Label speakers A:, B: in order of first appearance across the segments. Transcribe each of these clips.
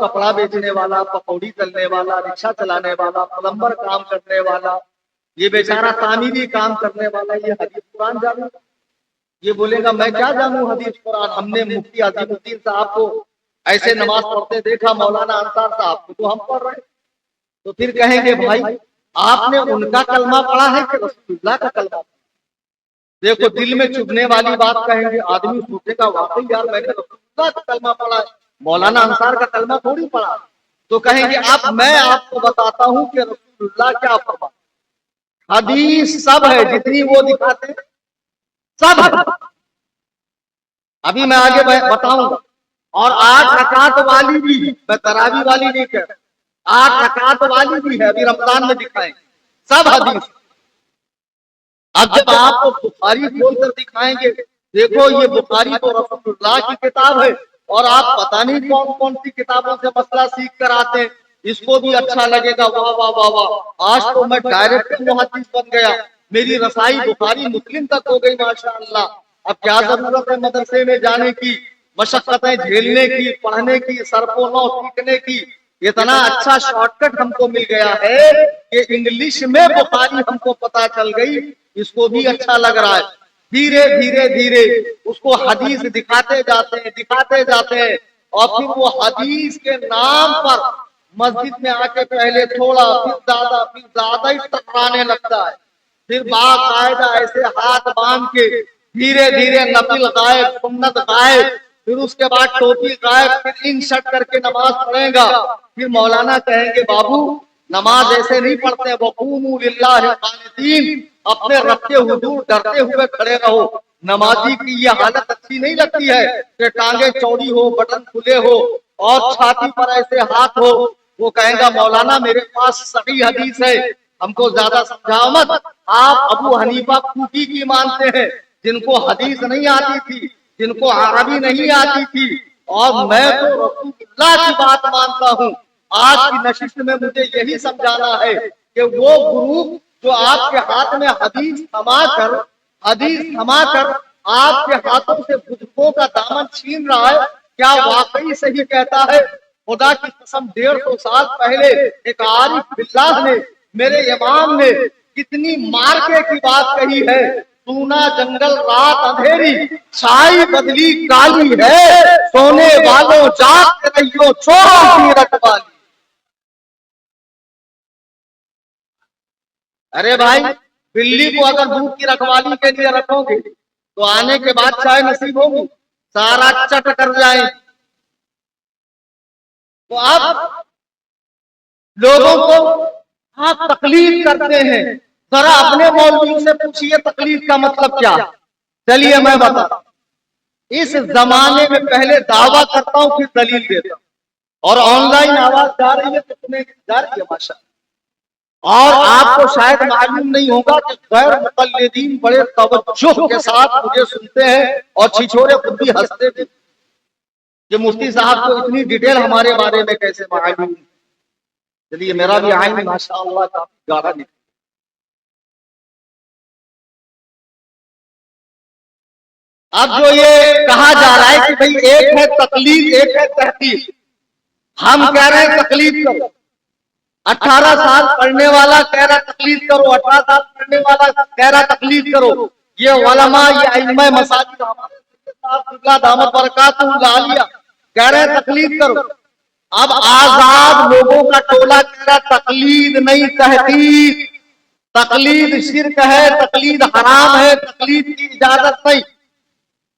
A: کپڑا بیچنے والا، پکوڑی تلنے والا، رکشا چلانے والا، پلمبر کام کرنے والا، یہ بیچارہ تعمیری کام کرنے والا، یہ حدیث قرآن جانے گا؟ یہ بولے گا میں کیا جانوں حدیث قرآن، ہم نے مفتی عظیم الدین صاحب کو ایسے نماز پڑھتے دیکھا، مولانا انصار صاحب کو تو ہم پڑھ رہے ہیں۔ تو پھر کہیں گے بھائی آپ نے ان کا کلمہ پڑھا ہے کہ رسول اللہ کا کلمہ؟ دیکھو دل میں چبھنے والی بات کہیں گے، آدمی سوچے گا واقعی یار میں نے رسول اللہ کا کلمہ پڑھا ہے، مولانا انصار کا کلمہ تھوڑی پڑھا۔ تو کہیں گے اب میں آپ کو بتاتا ہوں کہ رسول اللہ کیا فرماتے ہیں۔ حدیث سب ہے، جتنی وہ دکھاتے ہیں سب ہے، ابھی میں آگے بتاؤں گا۔ اور 8 رکعت والی بھی، میں تراویح والی نہیں کہہ رہا، 8 رکعت والی بھی ہے، ابھی رمضان میں دکھائیں گے، سب حدیث۔ اب جب آپ کو بخاری کھول کر دکھائیں گے، دیکھو یہ بخاری تو رسول اللہ کی کتاب ہے، اور آپ پتہ نہیں کون کون سی کتابوں سے مسئلہ سیکھ کر آتے ہیں، اس کو بھی اچھا لگے گا، واہ واہ واہ واہ آج تو میں ڈائریکٹ محدث بن گیا، میری رسائی بخاری مسلم تک ہو گئی ماشاءاللہ۔ اب کیا ضرورت ہے مدرسے میں جانے کی، مشقتیں جھیلنے کی، پڑھنے کی، سرف و نو سیکھنے کی؟ اتنا اچھا شارٹ کٹ ہم کو مل گیا ہے کہ انگلش میں بخاری ہم کو پتا چل گئی، اس کو بھی اچھا لگ رہا ہے۔ دھیرے دھیرے دھیرے اس کو حدیث دکھاتے جاتے ہیں، اور پھر وہ حدیث کے نام پر مسجد میں آ کے پہلے تھوڑا پھر زیادہ ہی ٹکرانے لگتا ہے، پھر باقاعدہ ایسے ہاتھ باندھ کے دھیرے دھیرے نفل غائب، سنت غائب، پھر اس کے بعد ٹوپی غائب، پھر ان شٹ کر کے نماز پڑھے گا۔ پھر مولانا کہیں گے بابو نماز ایسے نہیں پڑھتے، وقوموا للہ قانتین، اپنے رب کے حضور ڈرتے ہوئے کھڑے رہو۔ نمازی کی یہ حالت اچھی نہیں لگتی ہے کہ ٹانگیں چوڑی ہو، بٹن کھلے ہو اور چھاتی پر ایسے ہاتھ ہو۔ وہ کہیں گا مولانا میرے پاس صحیح حدیث ہے، ہم کو زیادہ سمجھاؤ مت۔ آپ ابو حنیفہ کوفی کی مانتے ہیں، جن کو حدیث نہیں آتی تھی، جن کو عربی نہیں آتی تھی، اور میں تو رسول اللہ کی بات مانتا ہوں۔ آج کی نشست میں مجھے یہی سمجھانا ہے کہ وہ گروپ جو آپ کے ہاتھ میں حدیث تھما کر آپ کے ہاتھوں سے بزرگوں کا دامن چھین رہا ہے، کیا واقعی صحیح کہتا ہے؟ خدا کی قسم 150 سال پہلے ایک عارف باللہ نے، میرے امام نے کتنی مارکے کی بات کہی ہے، سونا جنگل رات اندھیری، چھائی بدلی کالی ہے، سونے والوں جاگ کے رہیو چوروں کی رکھوالی۔ ارے بھائی بلی کو اگر دودھ کی رکھوالی کے لیے رکھو گے تو آنے کے بعد چائے نصیب ہوگی؟ سارا چٹ کر جائے۔ تو آپ لوگوں کو آپ تقلید کرتے ہیں، ذرا اپنے مولویوں سے پوچھئے تقلید کا مطلب کیا؟ چلیے میں بتا، اس زمانے میں پہلے دعویٰ کرتا ہوں پھر دلیل دیتا ہوں، اور آن لائن آواز جا رہی ہے تو تمہیں جا رہی ہے ماشاءاللہ۔ اور آپ کو شاید معلوم نہیں ہوگا کہ غیر مقلدین بڑے توجہ کے ساتھ مجھے سنتے ہیں، اور چھچورے خود بھی ہنستے بھی کہ مفتی صاحب کو اتنی ڈیٹیل ہمارے بارے میں کیسے معلوم۔ چلیے میرا بھی آئین ماشاءاللہ کافی گاڑا نکلا۔ اب جو یہ کہا جا رہا ہے کہ بھئی ایک ہے تقلید، ایک ہے تحقیق، ہم کہہ رہے ہیں تقلید کرو۔ 18 سال پڑھنے والا کہہ رہا تقلید کرو، 18 سال پڑھنے والا کہہ رہا تقلید کرو۔ یہ علماء، یہ ائمہ مساجد ہمارے دامت برکاتہ العالیہ کہہ رہے ہیں تقلید کرو۔ اب آزاد لوگوں کا ٹولہ کہہ رہا تقلید نہیں تحقیق، تقلید شرک ہے، تقلید حرام ہے، تقلید کی اجازت نہیں۔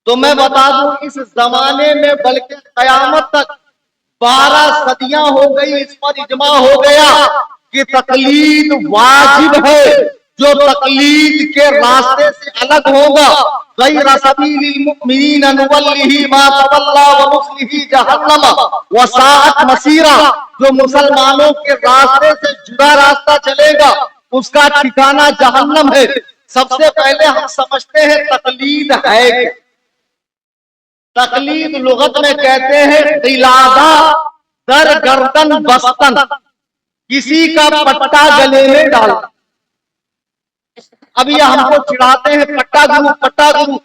A: تو میں بتا دوں اس زمانے میں بلکہ قیامت تک 12 صدیاں ہو گئی، اس پر اجماع ہو گیا کہ تقلید واجب ہے۔ جو تقلید کے راستے سے الگ ہوگا، غیر سبیل المؤمنین نولہ ما تولی ونصلہ جہنم وساءت مصیرا، جو مسلمانوں کے راستے سے جدا راستہ چلے گا اس کا ٹھکانہ جہنم ہے۔ سب سے پہلے ہم سمجھتے ہیں تقلید ہے کیا؟ تقلید لغت میں کہتے ہیں قلادہ در گردن بستن، کسی کا پٹا گلے میں ڈالنا۔ اب یہ ہم کو چڑھاتے ہیں پٹا گرو پٹا گرو،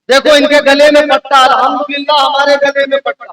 A: دیکھو ان کے گلے میں پٹا، الحمدللہ ہمارے گلے میں پٹا۔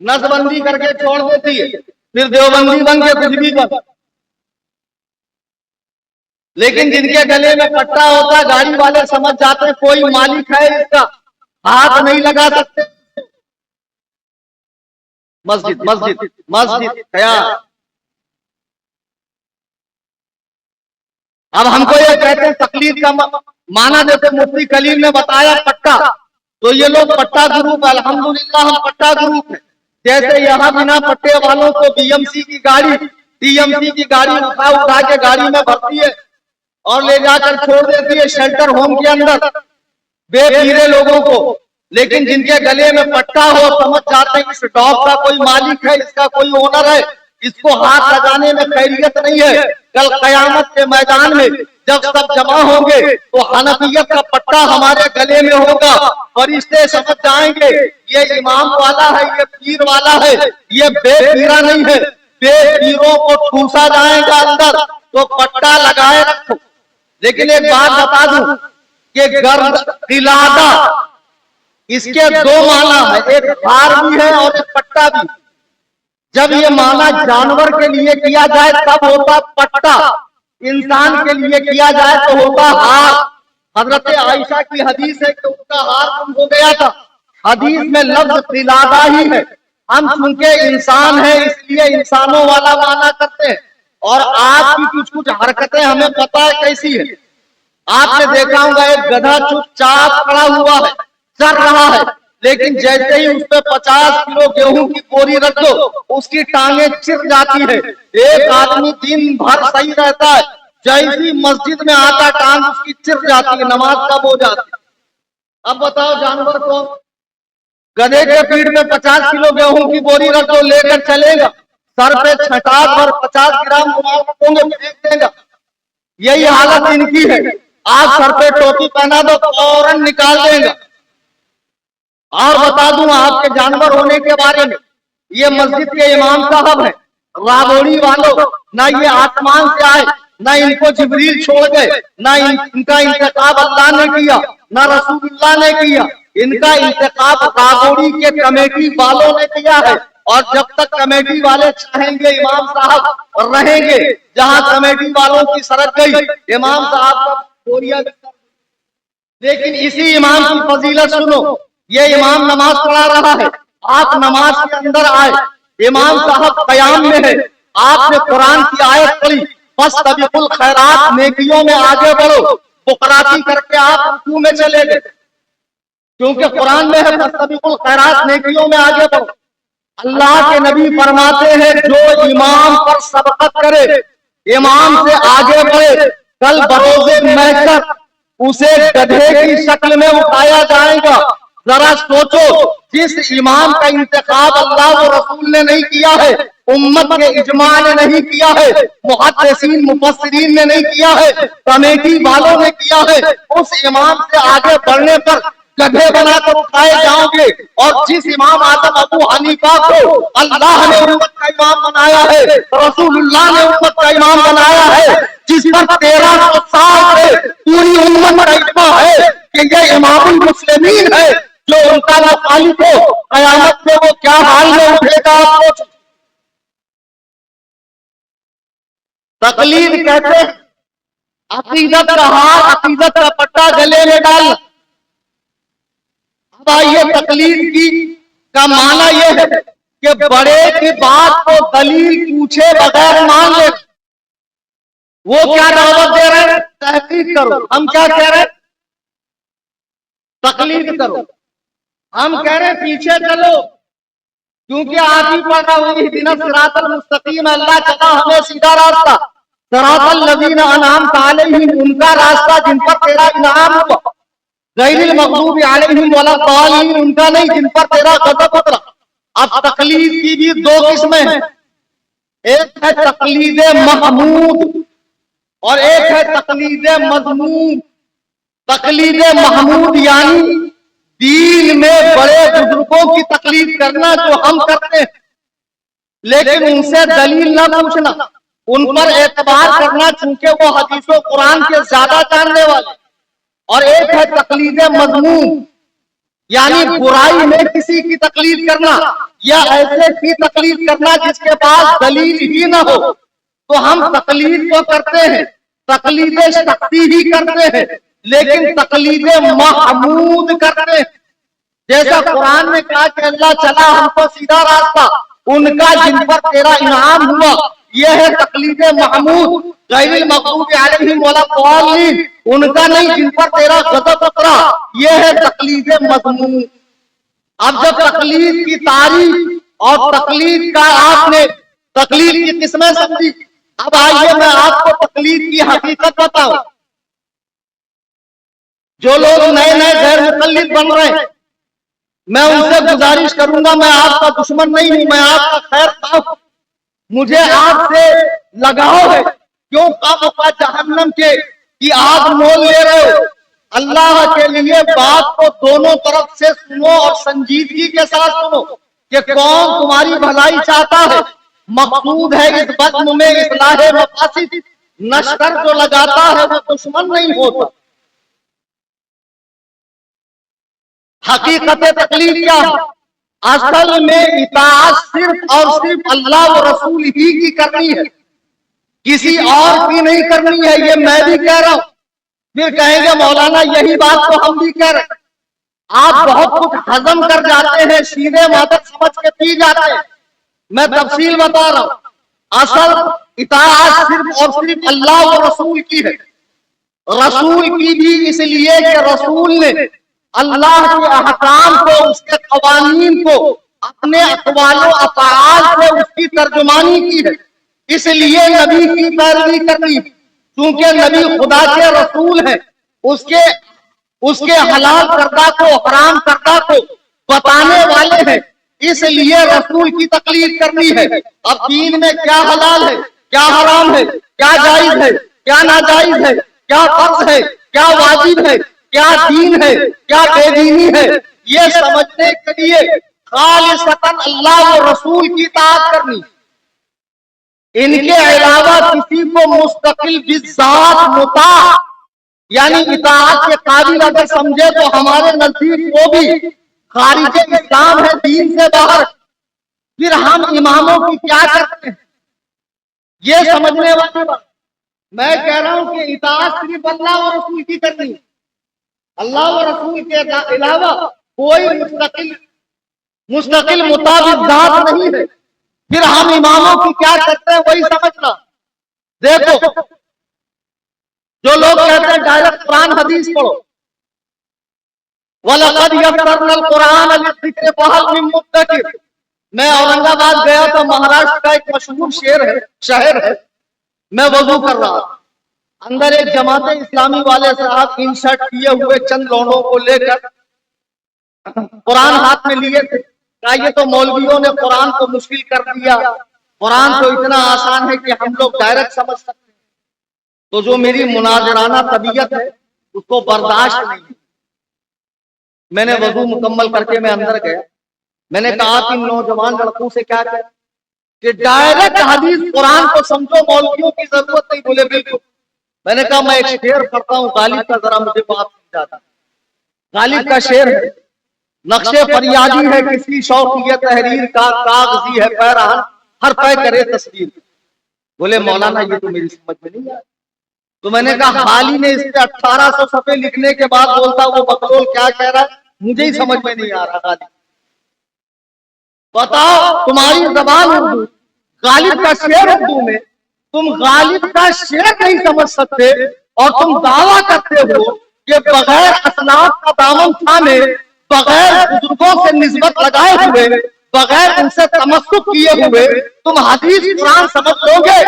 A: نس بندی کر کے چھوڑ دیتی ہے، پھر دیوبندی بن کے کچھ بھی کر۔ لیکن جن کے گلے میں پٹا ہوتا ہے گاڑی والے سمجھ جاتے ہیں کوئی مالک ہے اس کا، ہاتھ نہیں لگا سکتے۔ مسجد مسجد مسجد خیال۔ اب ہم کو یہ کہتے ہیں تقلید کا معنی جیسے مفتی کلیم نے بتایا پٹا، تو یہ لوگ پٹا گروپ، الحمدللہ ہم پٹا گروپ ہیں۔ جیسے یہاں بنا پٹے والوں کو بی ایم سی کی گاڑی، ٹی ایم سی کی گاڑی اٹھا کے گاڑی میں بھرتی ہے اور لے جا کر چھوڑ دیتی ہے شیلٹر ہوم کے اندر بے پیرے لوگوں کو۔ لیکن جن کے گلے میں پٹا ہو سمجھ جاتے ہیں اس ڈاگ کا کوئی مالک ہے، اس کا کوئی اونر ہے، اس کو ہاتھ لگانے میں خیریت نہیں ہے۔ کل قیامت کے میدان میں جب سب جمع ہوں گے تو حنفیت کا پٹا ہمارے گلے میں ہوگا، فرشتے سمجھ جائیں گے یہ امام والا ہے، یہ پیر والا ہے، یہ بے پیرا نہیں ہے۔ بے پیروں کو ٹھوسا جائے گا اندر تو پٹا لگائے رکھو۔ لیکن ایک بات بتا دوں کہ گرد قلادہ اس کے دو معنی ہے، ایک ہار بھی ہے اور ایک پٹا بھی۔ جب یہ معنی جانور کے لیے کیا جائے تب ہوتا پٹا، انسان کے لیے کیا جائے تو ہوتا ہار۔ حضرت عائشہ کی حدیث ہے کہ اس کا ہار گم ہو گیا تھا۔ حدیث میں لفظ قلادہ ہی ہے۔ ہم چونکہ انسان ہیں اس لیے انسانوں والا معنی کرتے ہیں، اور آپ کی کچھ حرکتیں ہمیں پتہ ہے کیسی ہے۔ آپ نے دیکھا ہوگا ایک گدھا چپ چاپ کھڑا ہوا ہے، چل رہا ہے، لیکن جیسے ہی اس پہ 50 کلو گیہوں کی بوری رکھ دو اس کی ٹانگیں چر جاتی ہے۔ ایک آدمی دن بھر صحیح رہتا ہے، جیسی مسجد میں آتا ٹانگ اس کی چر جاتی ہے، نماز کب ہو جاتی ہے۔ اب بتاؤ جانور کو گدھے کے پیٹ میں 50 کلو گیہوں کی بوری رکھ دو لے کر چلے گا، سر پہ چھٹا پر 50 گرام رکھیں گے پھینک دے گا۔ یہی حالت ان کی ہے، آپ سر پہ ٹوپی پہنا دو فوراً نکال دیں گا۔ اور بتا دوں آپ کے جانور ہونے کے بارے میں، یہ مسجد کے امام صاحب ہیں، راغوڑی والوں، نہ یہ آسمان سے آئے، نہ ان کو جبریل چھوڑ گئے، نہ ان کا انتخاب اللہ نے کیا، نہ رسول اللہ نے کیا، ان کا انتخاب راغوڑی کے کمیٹی والوں نے کیا ہے۔ اور جب تک کمیٹی والے چاہیں گے امام صاحب رہیں گے، جہاں کمیٹی والوں کی سرک گئی امام صاحب کا بوریا۔ لیکن اسی امام کی فضیلت سنو، یہ امام نماز پڑھا رہا ہے، آپ نماز کے اندر آئے، امام صاحب قیام میں ہے، آپ نے قرآن کی آیت پڑھی فَاسْتَبِقُوا الْخَيْرَاتِ، نیکیوں میں آگے بڑھو، بقراتی کر کے آپ رکوع میں چلے گئے، کیونکہ قرآن میں ہے فَاسْتَبِقُوا الْخَيْرَاتِ، نیکیوں میں آگے بڑھو۔ اللہ کے نبی فرماتے ہیں جو امام پر سبقت کرے، امام سے آگے بڑھے، کل بروز محشر اسے گدھے کی شکل میں اٹھایا جائے گا۔ ذرا سوچو، جس امام کا انتخاب اللہ و رسول نے نہیں کیا ہے، امت کے اجماع نے نہیں کیا ہے، محدثین مفسرین نے نہیں کیا ہے، کمیٹی والوں نے کیا ہے، اس امام سے آگے بڑھنے پر گدھے بنا کر اٹھائے جاؤ گے۔ اور جس امام اعظم ابو حنیفہ کو اللہ نے امت کا امام بنایا ہے، رسول اللہ نے امت کا امام بنایا ہے، جس پر 1300 سال سے پوری امت کا اجماع ہے کہ یہ امام المسلمین ہے، جو ان کا مخالف ہو قیامت میں وہ کیا حال میں اٹھے گا۔ تقلید کہتے ہیں عقیدت کا ہار، عقیدت کا پٹا گلے میں ڈالنا۔ اب آئیے تقلید کی کا معنی یہ ہے کہ بڑے کی بات کو دلیل پوچھے بغیر مان لے۔ وہ کیا دعوت دے رہے ہیں؟ تحقیق کرو۔ ہم کیا کہہ رہے ہیں؟ تقلید کرو۔ ہم کہہ رہے ہیں پیچھے چلو، کیونکہ آپ ہی پڑھا ہوئی اہدنا الصراط المستقیم، اللہ چلا ہمیں سیدھا راستہ، صراط الذین انعمت علیہم، ان کا راستہ جن پر تیرا انعام ہوا، غیر المغضوب علیہم ولا الضالین، ان کا نہیں جن پر تیرا غضب اترا۔ اب تقلید کی بھی دو قسمیں ہیں، ایک ہے تقلید محمود اور ایک ہے تقلید مذموم۔ تقلید محمود یعنی دین میں بڑے بزرگوں کی تقلید کرنا جو ہم کرتے ہیں، لیکن ان سے دلیل نہ پوچھنا، ان پر اعتبار کرنا چونکہ وہ حدیث و قرآن کے زیادہ جاننے والے، اور ایک ہے تقلید مذموم، یعنی برائی میں کسی کی تقلید کرنا یا ایسے کی تقلید کرنا جس کے پاس دلیل ہی نہ ہو، تو ہم تقلید تو کرتے ہیں، تقلید شخصی ہی کرتے ہیں، لیکن تقلید محمود کرتے ہیں۔ جیسا قرآن نے کہا کہ اللہ چلا ہم کو سیدھا راستہ، ان کا جن پر تیرا انعام ہوا، یہ ہے تقلید محمود۔ غیر المغضوب علیہم ولا الضالین، ان کا نہیں جن پر تیرا غضب اترا، یہ ہے تقلید مذموم۔ اب جب تقلید کی تعریف اور تقلید کا آپ نے تقلید کی قسمیں سمجھی، اب آئیے میں آپ کو تقلید کی حقیقت بتاؤں۔ جو لوگ نئے نئے غیر مقلد بن رہے ہیں، میں ان سے گزارش کروں گا، میں آپ کا دشمن نہیں ہوں، میں آپ کا خیر خواہ ہوں، مجھے آپ سے لگاؤ ہے، کیوں کا جہنم کے کی آگ مول لے رہے ہو؟ اللہ کے لیے بات کو دونوں طرف سے سنو اور سنجیدگی کے ساتھ سنو کہ کون تمہاری بھلائی چاہتا ہے، مقصود ہے اس بزم میں اصلاح مقاصد، نشتر جو لگاتا ہے وہ دشمن نہیں ہوتا۔ حقیقت تقلید کیا؟ اصل میں اطاعت صرف اور صرف اللہ و رسول ہی کی کرنی ہے، کسی اور کی نہیں کرنی ہے۔ یہ میں بھی کہہ رہا ہوں، پھر کہیں گے مولانا یہی بات تو ہم بھی کہہ رہے ہیں۔ آپ بہت کچھ ہضم کر جاتے ہیں، سیدھے مادر سمجھ کے پی جاتے ہیں، میں تفصیل بتا رہا ہوں۔ اصل اطاعت صرف اور صرف اللہ و رسول کی ہے، رسول کی بھی اس لیے کہ رسول نے اللہ کے احکام کو، اس کے قوانین کو اپنے اقوال و افعال سے اس کی ترجمانی کی ہے، اس لیے نبی کی پیروی کرنی، چونکہ نبی خدا کے رسول ہیں، اس کے حلال کردہ کو حرام کردہ کو بتانے والے ہیں، اس لیے رسول کی تقلید کرنی ہے۔ اب دین میں کیا حلال ہے، کیا حرام ہے، کیا جائز ہے، کیا ناجائز ہے، کیا فرض ہے، کیا واجب ہے، کیا دین ہے، کیا بے دینی ہے، یہ سمجھنے کے لیے خالصتاً اللہ و رسول کی اطاعت کرنی، ان کے علاوہ کسی کو مستقل بالذات مطاع یعنی اطاعت کے قابل اگر سمجھے تو ہمارے نزدیک وہ بھی خارج اسلام ہے، دین سے باہر۔ پھر ہم اماموں کی کیا کرتے ہیں، یہ سمجھنے والی بات۔ میں کہہ رہا ہوں کہ اطاعت صرف اللہ و رسول کی کرنی ہے، اللہ و رسول کے علاوہ کوئی مستقل مطابق ذات نہیں ہے۔ پھر ہم اماموں کی کیا کرتے ہیں وہی سمجھنا۔ دیکھو جو لوگ کہتے ہیں ڈائریکٹ قرآن حدیث پڑھو، وَلَقَدْ يَسَّرْنَا الْقُرْآنَ لِلذِّكْرِ فَهَلْ مِن مُدَّكِرٍ۔ میں اورنگ آباد گیا تھا، مہاراشٹر کا ایک مشہور شہر ہے، میں وضو کر رہا تھا، اندر ایک جماعت اسلامی والے صاحب ان شرٹ کیے ہوئے چند لوگوں کو لے کر قرآن ہاتھ میں لیے تھے، کہا یہ تو مولویوں نے قرآن کو مشکل کر دیا، قرآن تو اتنا آسان ہے کہ ہم لوگ ڈائریکٹ سمجھ سکتے ہیں۔ تو جو میری مناظرانہ طبیعت ہے اس کو برداشت نہیں، میں نے وضو مکمل کر کے میں اندر گیا، میں نے کہا کہ نوجوان لڑکوں سے کیا کہا کہ ڈائریکٹ حدیث قرآن کو سمجھو، مولویوں کی ضرورت نہیں۔ بولے بالکل۔ میں نے کہا میں ایک شعر پڑھتا ہوں غالب کا، ذرا مجھے بات سمجھاتا۔ غالب کا شعر ہے، نقش فریادی ہے کسی شوقیہ تحریر کا، کاغذی ہے پیرہن ہر پے کرے تصویر۔ بولے مولانا یہ تو میری سمجھ میں نہیں آیا۔ تو میں نے کہا حال ہی نے اس پہ 1800 صفحے لکھنے کے بعد بولتا وہ بقول کیا کہہ رہا ہے، مجھے ہی سمجھ میں نہیں آ رہا۔ غالب بتاؤ، تمہاری زبان اردو، غالب کا شعر اردو میں، تم غالب کا شعر نہیں سمجھ سکتے اور تم دعویٰ کرتے ہو کہ بغیر اسلاف کا دامن تھامے، بغیر بزرگوں سے نسبت لگائے ہوئے، بغیر ان سے تمسک کیے ہوئے تم حدیث قرآن سمجھ لو گے۔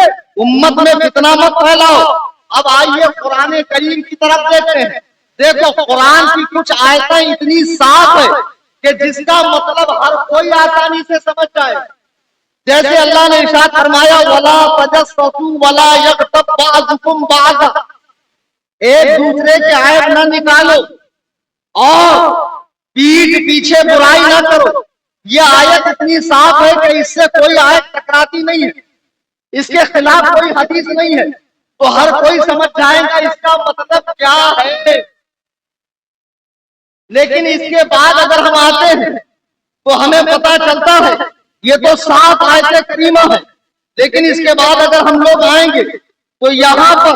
A: امت میں فتنہ مت پھیلاؤ۔ اب آئیے قرآن کریم کی طرف دیکھتے ہیں۔ دیکھو قرآن کی کچھ آیتیں اتنی صاف ہے کہ جس کا مطلب ہر کوئی آسانی سے سمجھ جائے۔ جیسے اللہ نے ارشاد فرمایا وَلَا تَجَسَّسُوا وَلَا يَغْتَبْ بَعْضُكُمْ بَعْضًا، ایک دوسرے کے عیب نہ نکالو اور پیٹھ پیچھے برائی نہ کرو۔ یہ آیت اتنی صاف ہے کہ اس سے کوئی آیت ٹکراتی نہیں ہے، اس کے خلاف کوئی حدیث نہیں ہے، تو ہر کوئی سمجھ جائے گا اس کا مطلب کیا ہے۔ لیکن اس کے بعد اگر ہم آتے ہیں تو ہمیں پتا چلتا ہے یہ تو 7 آیت کریمہ ہے، لیکن اس کے بعد اگر ہم لوگ آئیں گے تو یہاں پر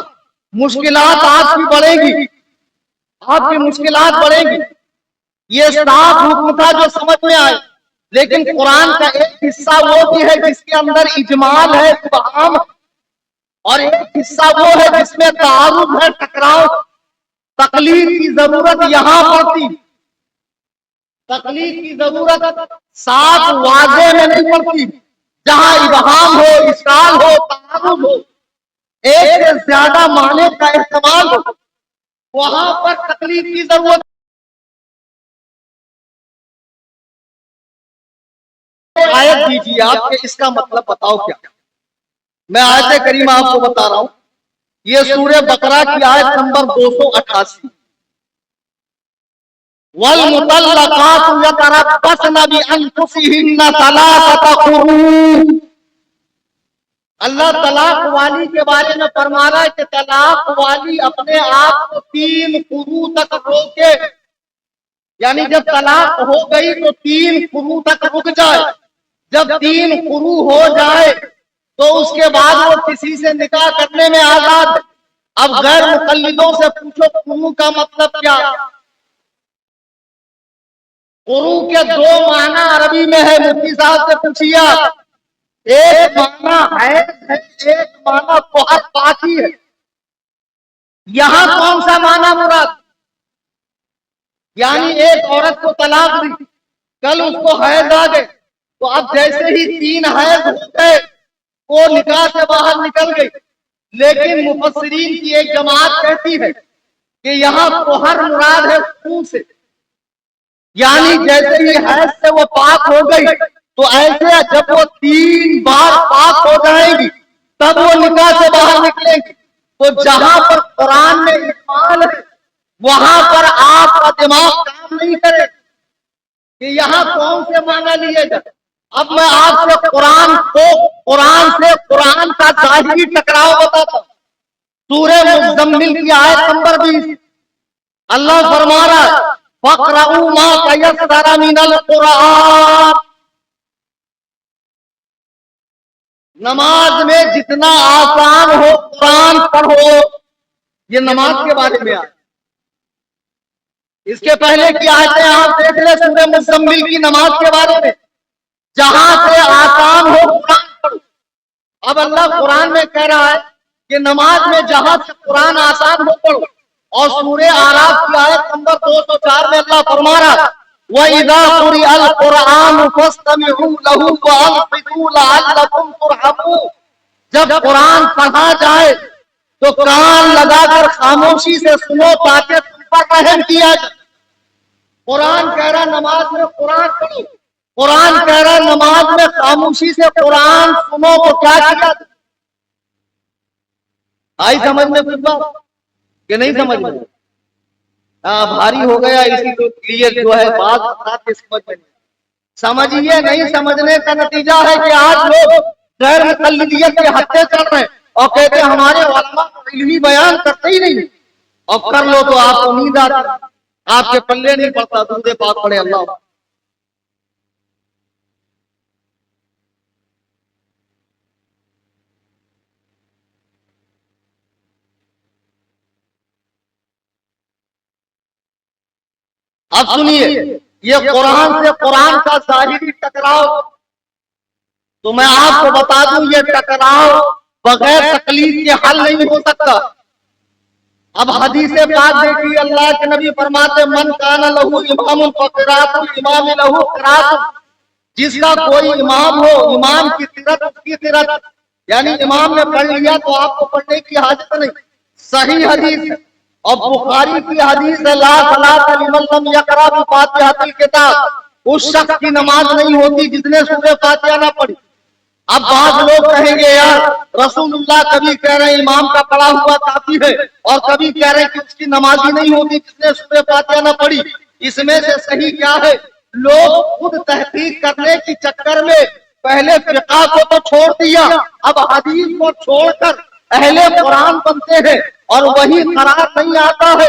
A: مشکلات آپ کی بڑھیں گی، آپ کی مشکلات بڑھیں گی۔ یہ 7 حکم تھا جو سمجھ میں آئے، لیکن قرآن کا ایک حصہ وہ بھی ہے جس کے اندر اجمال ہے، ابہام، اور ایک حصہ وہ ہے جس میں تعارض ہے، ٹکراؤ، تقلید کی ضرورت یہاں پڑتی، تقلید کی ضرورت صاف واضح میں نہیں پڑتی۔ جہاں ابہام ہو، اشکال ہو، تعارض ہو، ایک سے زیادہ معنی کا احتمال ہو، وہاں پر تقلید کی ضرورت۔ آیت دیجیے آپ کہ اس کا مطلب بتاؤ کیا۔ میں آیت کریمہ آپ کو بتا رہا ہوں، یہ سورہ بقرہ کی آیت نمبر 288۔ وَالْمُطَلَّقَاتُ يَتَرَبَّصْنَ بِأَنفُسِهِنَّ ثَلَاثَةَ قُرُوءٍ۔ اللہ طلاق والی کے بارے میں فرما رہا ہے کہ طلاق والی اپنے آپ کو 3 قروء تک روکے، یعنی جب طلاق ہو گئی تو 3 قروء تک رک جائے۔ جب 3 قروء ہو جائے تو اس کے بعد وہ کسی سے نکاح کرنے میں آزاد۔ اب غیر مقلدوں سے پوچھو قروء کا مطلب کیا؟ قروء کے 2 معنی عربی میں ہے، مفتی صاحب سے پوچھیے۔ ایک معنی حیض ہے، ایک معنی بہت پاکی ہے۔ یہاں کون سا معنی مراد؟ یعنی ایک عورت کو طلاق دی، کل اس کو حیض آ گئے، تو اب جیسے ہی 3 حیض ہو گئے وہ نکاح سے باہر نکل گئی۔ لیکن مفسرین کی ایک جماعت کہتی ہے کہ یہاں طہر مراد ہے خون سے، یعنی جیسے ہی حیض سے وہ پاک ہو گئی تو ایسے جب وہ 3 بار پاک ہو جائے گی تب وہ نکاح سے باہر نکلیں گی۔ تو جہاں پر قرآن میں اجمال ہے وہاں پر آپ کا دماغ کام نہیں کرے کہ یہاں کون سے معنی لیے جائے۔ اب میں آپ سے قرآن کا ظاہری ٹکراؤ بتاتا ہوں۔ سورہ مزمل کی آیت نمبر 20 اللہ فرما رہا ہے فَقْرَؤُوا مَا تَيَسَّرَ مِنَ الْقُرْآنِ۔ نماز میں جتنا آسان ہو قرآن پڑھو، یہ نماز کے بارے میں آئے۔ اس کے پہلے کی آیتیں آپ دیکھ لیں سورہ مزمل کی نماز کے بارے میں، جہاں سے آسان ہو قرآن پڑھو۔ اب اللہ قرآن میں کہہ رہا ہے کہ نماز میں جہاں سے قرآن آسان ہو پڑھو۔ اور سورہ اعراف کی آیت نمبر 204 میں اللہ فرما رہا ہے وَإِذَا قُرِئَ الْقُرْآنُ فَاسْتَمِعُوا لَهُ وَأَنصِتُوا لَعَلَّكُمْ تُرْحَمُونَ۔ جب قرآن پڑھا جائے تو کان لگا کر خاموشی سے سنو تاکہ تم پر رحم کیا جائے۔ قرآن کہہ رہا نماز میں قرآن پڑھو، قرآن کہہ رہا نماز میں خاموشی سے قرآن سنو تو کیا کیا؟ آئی سمجھ میں کچھ بات کہ نہیں سمجھ میں؟ بھاری ہو گیا اسی لیے جو ہے بات کے سمجھ میں سمجھیے نہیں سمجھنے کا نتیجہ ہے کہ آج لوگ غیر مقلدیت کے ہتھے چل رہے ہیں اور کہتے ہیں ہمارے علماء علمی بیان کرتے ہی نہیں، اور کر لو تو آپ کو نیند آتی، آپ کے پلے نہیں پڑتا، درود پاک پڑھے اللہ۔ اب سنیے یہ قرآن سے قرآن کا ظاہری ٹکراؤ، تو میں آپ کو بتا دوں یہ ٹکراؤ بغیر تکلیف کے حل نہیں ہو سکتا۔ اب حدیث پاک دیکھیے، اللہ کے نبی فرماتے من کان لہو امام فقرات الامام لہو قرات، جس کا کوئی امام ہو امام کی قرات اس کی قرات، یعنی امام نے پڑھ لیا تو آپ کو پڑھنے کی حاجت نہیں۔ صحیح حدیث اور بخاری کی حدیث ہے لا صلاۃ لمن لم یقرأ بفاتحۃ الکتاب، اس شخص کی نماز نہیں ہوتی جس نے سورہ فاتحہ نہ پڑھی۔ اب بعض لوگ کہیں گے یار رسول اللہ کبھی کہہ رہے ہیں امام کا پڑھا ہوا کافی ہے اور کبھی کہہ رہے ہیں کہ اس کی نماز ہی نہیں ہوتی جس نے سورہ فاتحہ نہ پڑھی۔ اس میں سے صحیح کیا ہے؟ لوگ خود تحقیق کرنے کی چکر میں پہلے فقہ کو تو چھوڑ دیا، اب حدیث کو چھوڑ کر اہل قرآن بنتے ہیں اور وہی قرار نہیں آتا ہے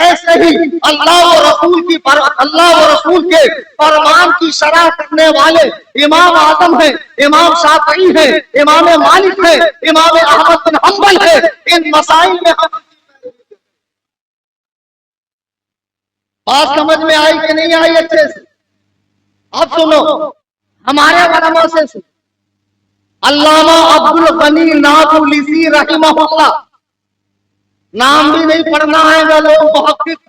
A: ایسے ہی اللہ و رسول کے فرمان کی شرح کرنے والے امام اعظم ہیں، امام شافعی ہیں، امام مالک ہیں، امام احمد بن حنبل ہیں. ان مسائل میں ہم بات سمجھ میں آئی کہ نہیں آئی اچھے سے؟ اب سنو ہمارے علماء سے علامہ عبد الغنی نابلسی رحمہ اللہ، نام بھی نہیں پڑھنا ہے گا لوگ محقق،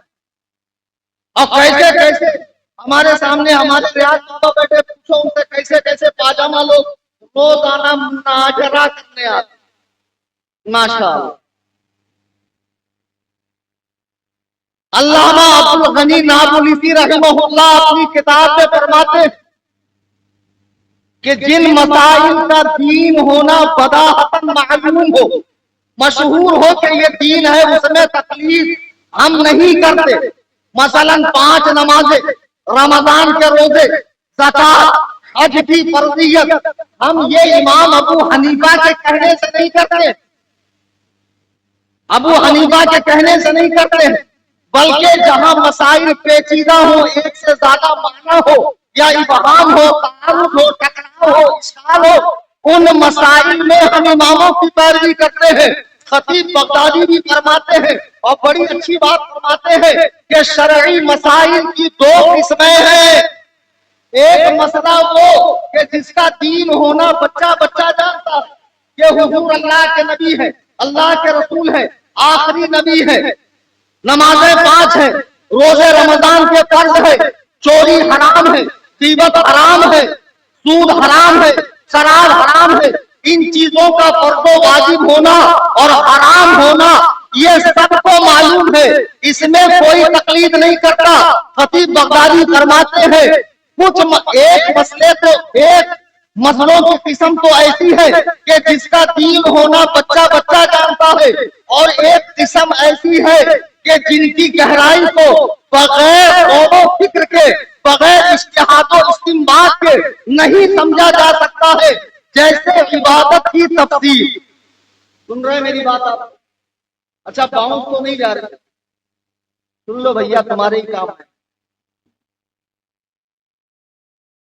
A: اور کیسے کیسے ہمارے سامنے ہمارے ریاض بابا بیٹھے، پوچھو ان سے کیسے کیسے پاجامہ لوگ روزانہ مناظرہ کرنے آتے. ماشاءاللہ علامہ عبد الغنی نابلسی رحمہ اللہ اپنی کتاب میں فرماتے ہیں کہ جن مسائل کا دین ہونا بداہتاً معلوم ہو، مشہور ہو کہ یہ دین ہے، اس میں تکلیف ہم نہیں کرتے، مثلا 5 نمازیں، رمضان کے روزے، زکات، حج کی فرضیت، ہم یہ امام ابو حنیفہ کے کہنے سے نہیں کرتے، ابو حنیفہ کے کہنے سے نہیں کرتے ہیں، بلکہ جہاں مسائل پیچیدہ ہو، ایک سے زیادہ معنی ہو یا ابہام ہو، تعارض ہو، ٹکراؤ ہو، اشکال ہو، ان مسائل میں ہم اماموں کی پیروی کرتے ہیں. خطیب بغدادی بھی فرماتے ہیں اور بڑی اچھی بات فرماتے ہیں کہ شرعی مسائل کی 2 قسمیں ہیں. ایک مسئلہ وہ کہ جس کا دین ہونا بچہ جانتا ہے کہ حضور اللہ کے نبی ہے، اللہ کے رسول ہے، آخری نبی ہے، نمازیں 5 ہیں، روزے رمضان کے فرض ہے، چوری حرام ہے، غیبت حرام ہے، سود حرام ہے، شراب حرام ہے. ان چیزوں کا فرض و واجب ہونا اور حرام ہونا یہ سب کو معلوم ہے، اس میں کوئی تقلید نہیں کرتا. خطیب بغدادی فرماتے ہیں کچھ ایک مسئلوں کی قسم تو ایسی ہے کہ جس کا دین ہونا بچہ جانتا ہے، اور ایک قسم ایسی ہے کہ جن کی گہرائی کو بغیر غور و فکر کے، بغیر اجتہاد و استنباط کے نہیں سمجھا جا سکتا ہے، جیسے عبادت کی تفسیر. سن رہے میری بات آپ؟ اچھا باؤنس تو نہیں جا رہے، سن لو بھیا تمہارے ہی کام ہے.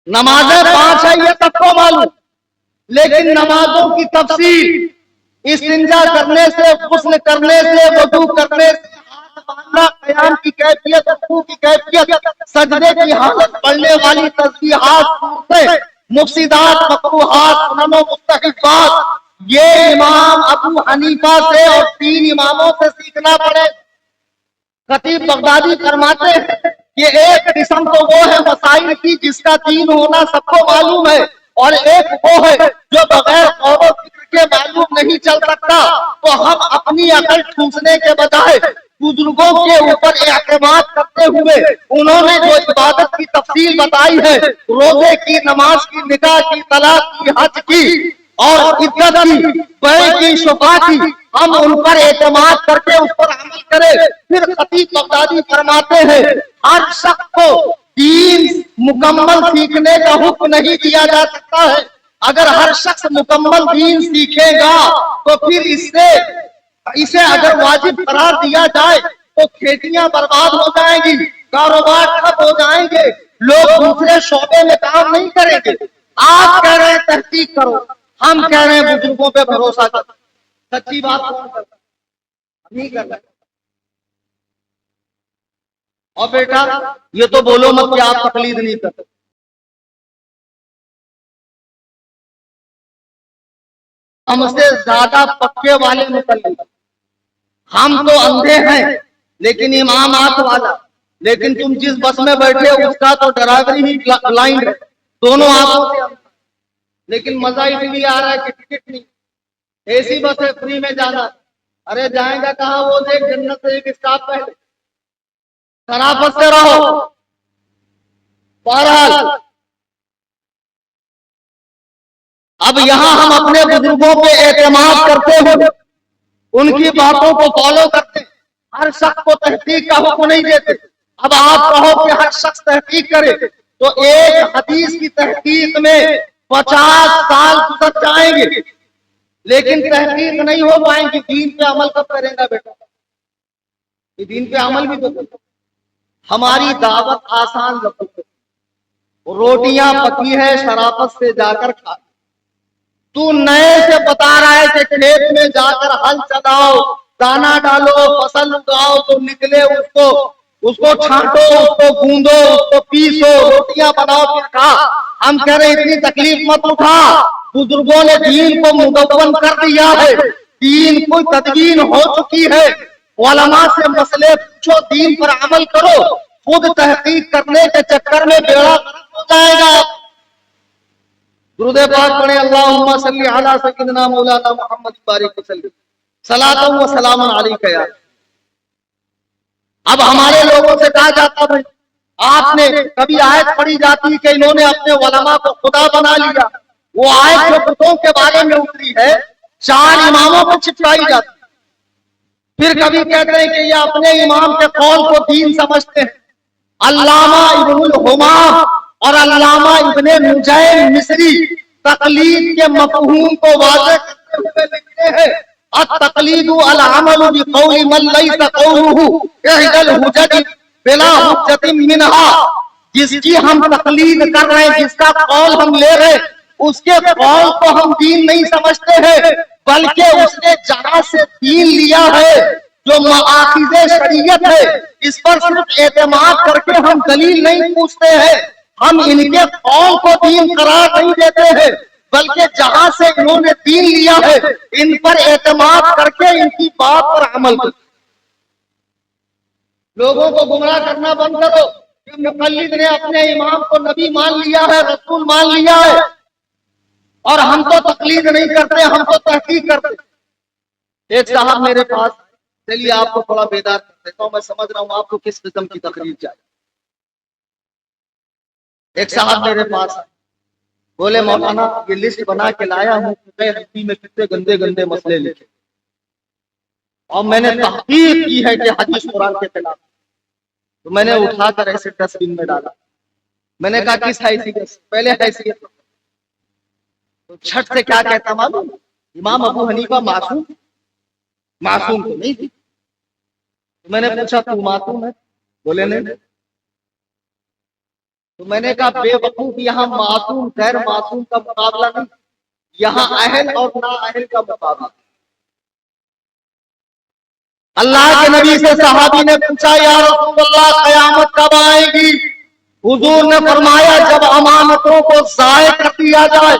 A: نمازیں 5 ہیں یہ سب کو معلوم، لیکن نمازوں کی تفسیر، استنجا کرنے سے، غسل کرنے سے، وضو کرنے سے، قیام کی کیفیت، رکوع کی کیفیت، سجدے کی حالت، پڑھنے والی تسبیحات، مفسدات، مکروہات، سنن و مستحبات، یہ امام ابو حنیفہ سے اور 3 اماموں سے سیکھنا پڑے. خطیب بغدادی فرماتے ہیں کہ ایک قسم تو وہ ہے مسائل کی جس کا دین ہونا سب کو معلوم ہے، اور ایک وہ ہے جو بغیر غور و فکر کے معلوم نہیں چل سکتا. تو ہم اپنی عقل ٹھوسنے کے بجائے بزرگوں کے اوپر اعتماد کرتے ہوئے انہوں نے جو عبادت کی تفصیل بتائی ہے، روزے کی، نماز کی، نکاح کی، طلاق کی، حج کی اور عدت کی، بیع کی، شفاء کی، ہم ان پر اعتماد کر کے اس پر عمل کریں. پھر خطیب بغدادی فرماتے ہیں ہر شخص کو دین مکمل سیکھنے کا حکم نہیں دیا جا سکتا ہے. اگر ہر شخص مکمل دین سیکھے گا تو پھر اسے اگر واجب قرار دیا جائے تو کھیتیاں برباد ہو جائیں گی، کاروبار ٹھپ ہو جائیں گے، لوگ دوسرے شعبے میں کام نہیں کریں گے. آپ کہہ رہے ہیں تحقیق کرو، ہم کہہ رہے ہیں بزرگوں پہ بھروسہ کرو. سچی بات کون کرتا نہیں کرتا. اور بیٹا یہ تو بولو مت کہ آپ تقلید نہیں کرتے. ہم سے زیادہ پکے والے مقلد، ہم تو اندھے ہیں لیکن امام آنکھ والا. لیکن تم جس بس میں بیٹھے اس کا تو ڈرائیور ہی بلائنڈ ہے، دونوں آنکھوں سے. لیکن مزہ اس لیے آ رہا ہے کہ ٹکٹ نہیں، اے سی بس ہے، فری میں جانا. ارے جائیں گا کہاں؟ وہ دیکھ جنت سے ایک اسٹاپ پہلے. شرافت سے رہو. بہرحال اب یہاں ہم اپنے بزرگوں پہ اعتماد کرتے ہوئے ان کی باتوں کو فالو کرتے، ہر شخص کو تحقیق کا حکم نہیں دیتے. اب آپ کہو کہ ہر شخص تحقیق کرے تو ایک حدیث کی تحقیق میں 50 سال گزر جائیں گے، لیکن تحقیق نہیں ہو پائیں گی. دین پہ عمل کب کریں گا بیٹا؟ یہ دین پہ عمل بھی تو کرو۔ ہماری دعوت آسان رکھو، روٹیاں پکی ہے شرافت سے جا کر کھا، تو نئے سے بتا رہا ہے کہ کھیت میں جا کر ہل چلاؤ، دانا ڈالو، فصل اگاؤ، تو نکلے اس کو چھانٹو، اس کو گوندو، اس کو پیسو، روٹیاں بناؤ پھر کھا۔ ہم کہہ رہے اتنی تکلیف مت اٹھا، بزرگوں نے دین کو مدون کر دیا ہے، دین کو تدوین ہو چکی ہے، علماء سے مسئلے پوچھو، دین پر عمل کرو، خود تحقیق کرنے کے چکر میں بیڑا غرق ہو جائے گا۔ درود پاک پڑھیں، اللہم صلی علی سیدنا مولانا محمد بارک وسلم، صلاۃ و سلام علیک یا۔ اب ہمارے لوگوں سے کہا جاتا بھائی آپ نے کبھی آیت پڑھی جاتی کہ انہوں نے اپنے علماء کو خدا بنا لیا، وہ آیت جو بتوں کے بارے میں اتری ہے 4 اماموں کو چپکائی جاتی، پھر کبھی کہتے ہیں کہ یہ اپنے امام کے قول کو دین سمجھتے ہیں۔ علامہ ابن الحمام اور علامہ ابن نجیم مصری تقلید کے مفہوم کو واضح کرتے ہوئے لکھتے ہیں، التقلید العمل بقول من لیس قولہ احد الحجج بلا حجت منہا، جس کی ہم تقلید کر رہے ہیں، جس کا قول ہم لے رہے ہیں، اس کے قول کو ہم دین نہیں سمجھتے ہیں، بلکہ اس نے جہاں سے دین لیا ہے جو مآخذ شریعت ہے، اس پر صرف اعتماد کر کے ہم دلیل نہیں پوچھتے ہیں، ہم ان کے قول کو دین قرار نہیں دیتے ہیں، بلکہ جہاں سے انہوں نے دین لیا ہے ان پر اعتماد کر کے ان کی بات پر عمل کرتے۔ لوگوں کو گمراہ کرنا بند کرو کہ مقلد نے اپنے امام کو نبی مان لیا ہے، رسول مان لیا ہے، اور ہم تو تقلید نہیں کرتے، ہم تو تحقیق کرتے۔ ایک صاحب میرے پاس، چلیے آپ کو تھوڑا بیدار کر دیتا ہوں، میں سمجھ رہا ہوں آپ کو کس قسم کی تقریر چاہیے۔ ایک صاحب میرے پاس بولے مولانا یہ لسٹ بنا کے لایا ہوں حدیث میں کتنے گندے گندے مسئلے لکھے، اور میں نے تحقیق کی ہے کہ حدیث قرآن کے خلاف، تو میں نے اٹھا کر ایسے ڈسٹ بن میں ڈالا۔ میں نے کہا کس حیثیت سے؟ پہلے حیثیت تو چھٹ سے کیا کہتا معلوم؟ امام ابو حنیفہ معصوم تو نہیں تھی۔ تو میں نے پوچھا تو معصوم ہے؟ بولے نہیں۔ تو میں نے کہا بے وقوف، یہاں معصوم غیر معصوم کا مقابلہ نہیں، یہاں اہل اور نا اہل کا مقابلہ۔ اللہ کے نبی سے صحابی نے پوچھا یا رسول اللہ قیامت کب آئے گی؟ حضور نے فرمایا جب امانتوں کو ضائع کر دیا جائے۔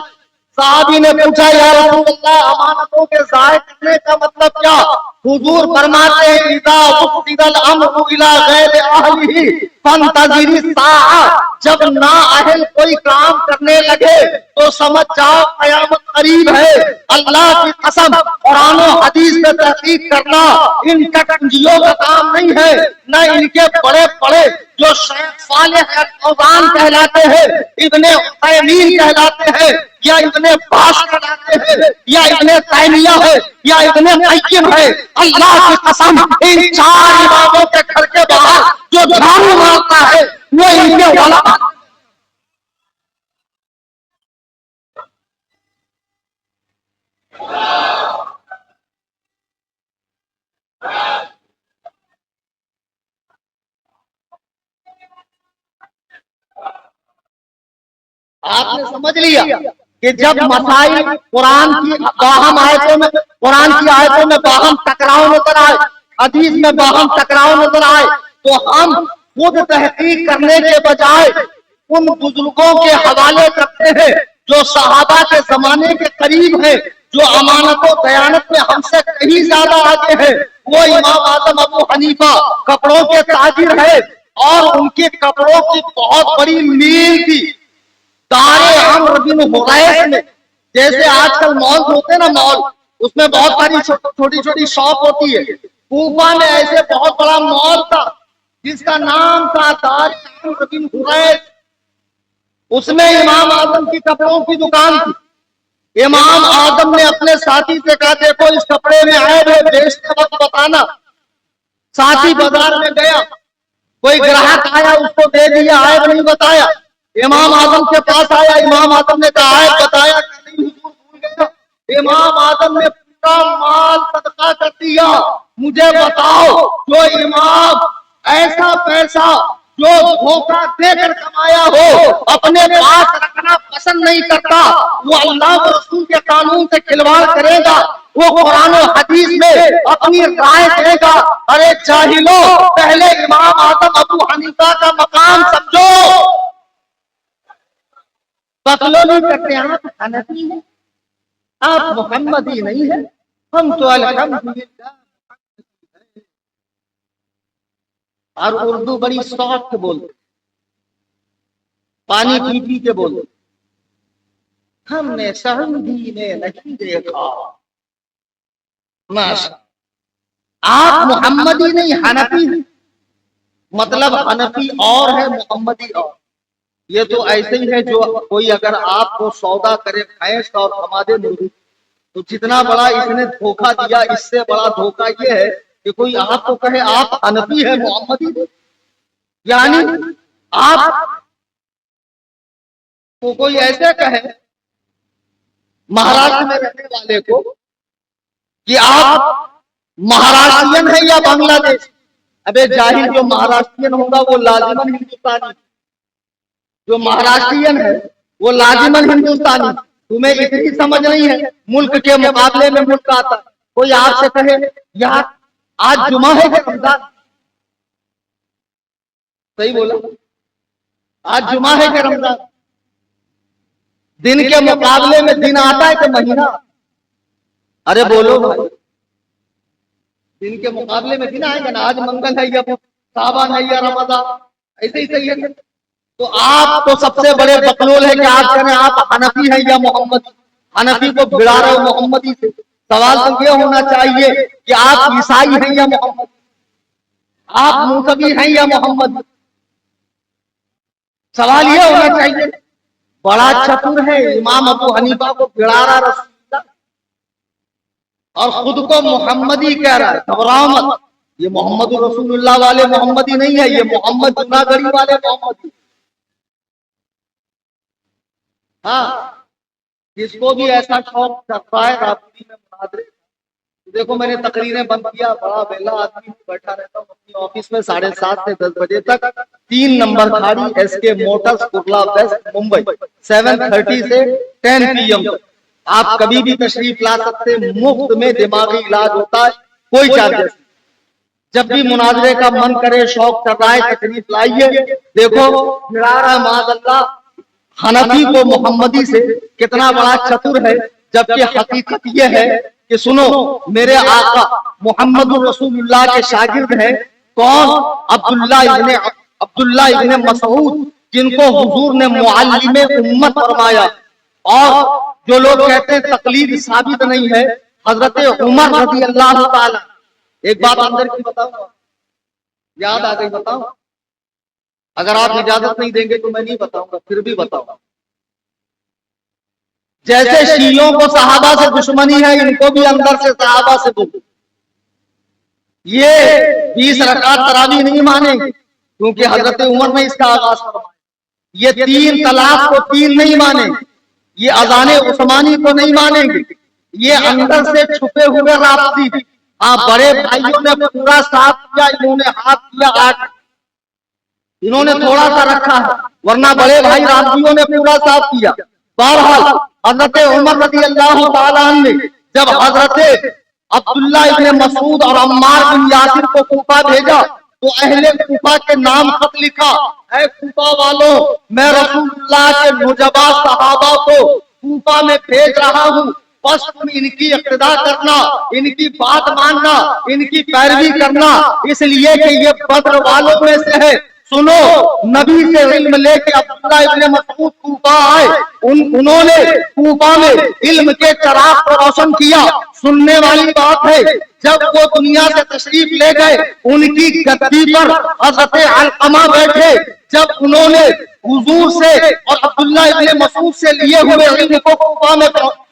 A: صحابی نے پوچھا یا رسول اللہ امانتوں کے ضائع کرنے کا مطلب کیا؟ حضور فرماتے ہیں اذا وصل الامر الى غیر اہلہ فانتظر الساعہ، جب نااہل کوئی کام کرنے لگے تو سمجھ جاؤ قیامت قریب ہے۔ اللہ کی قسم قرآن و حدیث میں تحقیق کرنا ان کٹنجیوں کا کام نہیں ہے، نہ ان کے بڑے بڑے جو شیخ صالح فوزان کہلاتے ہیں، ابن عثیمین کہلاتے ہیں، یا ابن باز کہلاتے ہیں، یا ابن تیمیہ ہے، یا ابن قیم ہے، اللہ کی قسم ان 4 اماموں کے گھر کے باہر جو جھاڑو مارتا ہے وہ ان کے علماء۔ آپ نے سمجھ لیا کہ جب مسائل قرآن کی باہم آیتوں میں، قرآن کی آیتوں میں باہم ٹکراؤ نظر آئے، حدیث میں باہم ٹکراؤ نظر آئے، تو ہم خود تحقیق کرنے کے بجائے ان بزرگوں کے حوالے کرتے ہیں جو صحابہ کے زمانے کے قریب ہیں، جو امانت و دیانت میں ہم سے کہیں زیادہ آگے ہیں۔ وہ امام اعظم ابو حنیفہ کپڑوں کے تاجر ہے، اور ان کے کپڑوں کی بہت بڑی میل تھی دار عمرو بن حریث میں۔ جیسے آج کل مال ہوتے ہیں نا، مال اس میں بہت ساری چھوٹی چھوٹی شاپ ہوتی ہے، کوفہ میں ایسے بہت بڑا مال تھا جس کا نام تھا دار عمرو بن حریث، اس میں امام اعظم کی کپڑوں کی دکان تھی۔ امام اعظم نے اپنے ساتھی سے کہا دیکھو اس کپڑے میں عیب ہے، بیچتے وقت بتانا۔ ساتھی بازار میں گیا، کوئی گراہک آیا، اس کو دے دیا، عیب نہیں بتایا۔ امام اعظم کے پاس آیا، امام اعظم نے کہا عیب بتایا کہ نہیں حضور بھول گیا۔ امام اعظم نے پورا مال صدقہ کر دیا. مجھے بتاؤ جو امام ایسا پیسہ جو دھوکہ دے کر کمایا ہو اپنے پاس رکھنا پسند نہیں کرتا, وہ اللہ و رسول کے قانون سے کھلواڑ کرے گا, وہ قرآن و حدیث میں اپنی رائے دے گا. ارے جاہلو, پہلے امام اعظم ابو حنیفہ کا مقام سمجھو. بکلو نہیں کرتے, آپ حنفی ہیں, آپ محمدی نہیں ہیں, ہم تو الحمدللہ. اور اردو بڑی سافٹ بولتے, پانی پی پی کے بولتے. ہم نے سہندی میں نہیں دیکھا. ماشاء, آپ محمدی نہیں حنفی ہیں. مطلب حنفی اور ہے, محمدی اور. یہ تو ایسے ہی ہے جو کوئی اگر آپ کو سودا کرے بھینس اور کما دے مرغی, تو جتنا بڑا اس نے دھوکہ دیا, اس سے بڑا دھوکہ یہ ہے کہ کوئی آپ کو کہے آپ حنفی ہے محمدی, یعنی آپ کو کوئی ایسے کہے مہاراشٹر میں رہنے والے کو کہ آپ مہاراشٹرین ہیں یا بنگلہ دیش. ابے جاہل, جو مہاراشٹرین ہوگا وہ لازماً ہندوستانی, جو مہاراشٹرین ہے وہ لازماً ہندوستانی. تمہیں اتنی سمجھ نہیں ہے, ملک کے مقابلے میں ملک آتا. کوئی آپ سے کہے یار آج جمعہ ہے کہ رمضان, صحیح بولا, آج جمعہ ہے کہ رمضان. دن کے مقابلے میں دن آتا ہے کہ مہینہ. ارے بولو بھائی, دن کے مقابلے میں دن آئے گا نا. آج منگل ہے یا صابن ہے یا رمضان, ایسے ہی صحیح ہے. تو آپ تو سب سے بڑے بقلول ہے کہ آپ کہنے آپ حنفی ہیں یا محمدی. حنفی کو بڑھا رہے ہو محمدی سے. سوال تو یہ ہونا چاہیے کہ آپ عیسائی ہیں یا محمدی, آپ موسوی ہیں یا محمدی. سوال یہ ہونا چاہیے. بڑا چتر ہے امام ابو حنیفہ کو بڑھا رہا رسول اللہ, اور خود کو محمدی کہہ رہا ہے. گھبراؤ مت, یہ محمد رسول اللہ والے محمدی نہیں ہے, یہ محمد جناگڑھی والے محمدی. ہاں, جس کو بھی ایسا شوق کرتا ہے رابطی میں مناظرے. دیکھو میں نے تقریریں بند کیا, بڑا ویلا آدمی بیٹھا رہتا ہوں اپنی آفس میں 7:30 سے 10 بجے تک. 3 نمبر کھاڑی ایس کے موٹرز کرلا ویسٹ ممبئی, 7:30 سے 10 PM. آپ کبھی بھی تشریف لا سکتے, مفت میں دماغی علاج ہوتا ہے, کوئی چارجز. جب بھی مناظرے کا من کرے, شوق کر رہا ہے, تشریف لائیے. دیکھو بڑھا رہا معاذ اللہ حنفی کو محمدی سے, کتنا بڑا چتر ہے. جبکہ حقیقت یہ ہے کہ سنو, میرے آقا محمد رسول اللہ کے شاگرد ہیں کون؟ عبداللہ ابن مسعود, جن کو حضور نے معلم امت فرمایا. اور جو لوگ کہتے ہیں تقلید ثابت نہیں ہے, حضرت عمر رضی اللہ تعالی. ایک بات اندر کی بتاؤں, یاد آ گئی بتاؤں, اگر آپ اجازت نہیں دیں گے تو میں نہیں بتاؤں گا, پھر بھی بتاؤں گا. جیسے شیعوں کو صحابہ سے دشمنی ہے, ان کو بھی اندر سے صحابہ سے دشمنی. یہ 20 رکعت تراویح نہیں مانیں گے کیونکہ حضرت عمر نے اس کا آغاز فرمایا. یہ 3 طلاق کو 3 نہیں مانیں گے, یہ اذان عثمانی کو نہیں مانیں گے, یہ اندر سے چھپے ہوئے رابطی. ہاں, بڑے بھائیوں نے پورا ساتھ کیا, انہوں نے ہاتھ کیا 8, انہوں نے تھوڑا سا رکھا ہے, ورنہ بڑے بھائی رابطیوں نے پورا ساتھ کیا. بہرحال حضرت عمر رضی اللہ تعالیٰ عنہ نے جب حضرت عبداللہ ابن مسعود اور عمار بن یاسر کو کوفہ بھیجا تو اہل کوفہ کے نام خط لکھا, اے کوفہ والوں, میں رسول اللہ کے نجبا صحابہ کو کوفہ میں بھیج رہا ہوں, بس تم ان کی اقتداء کرنا, ان کی بات ماننا, ان کی پیروی کرنا, اس لیے کہ یہ بدر والوں میں سے ہے. سنو, نبی سے علم لے کے عبداللہ ابن مسعود کوفہ آئے, انہوں نے کوفہ میں علم کے چراغ کو روشن کیا. سننے والی بات ہے, جب وہ دنیا سے تشریف لے گئے, ان کی گدی پر حضرت علقمہ بیٹھے. جب انہوں نے حضور سے اور عبداللہ ابن مسعود سے لیے ہوئے علم کو کوفہ میں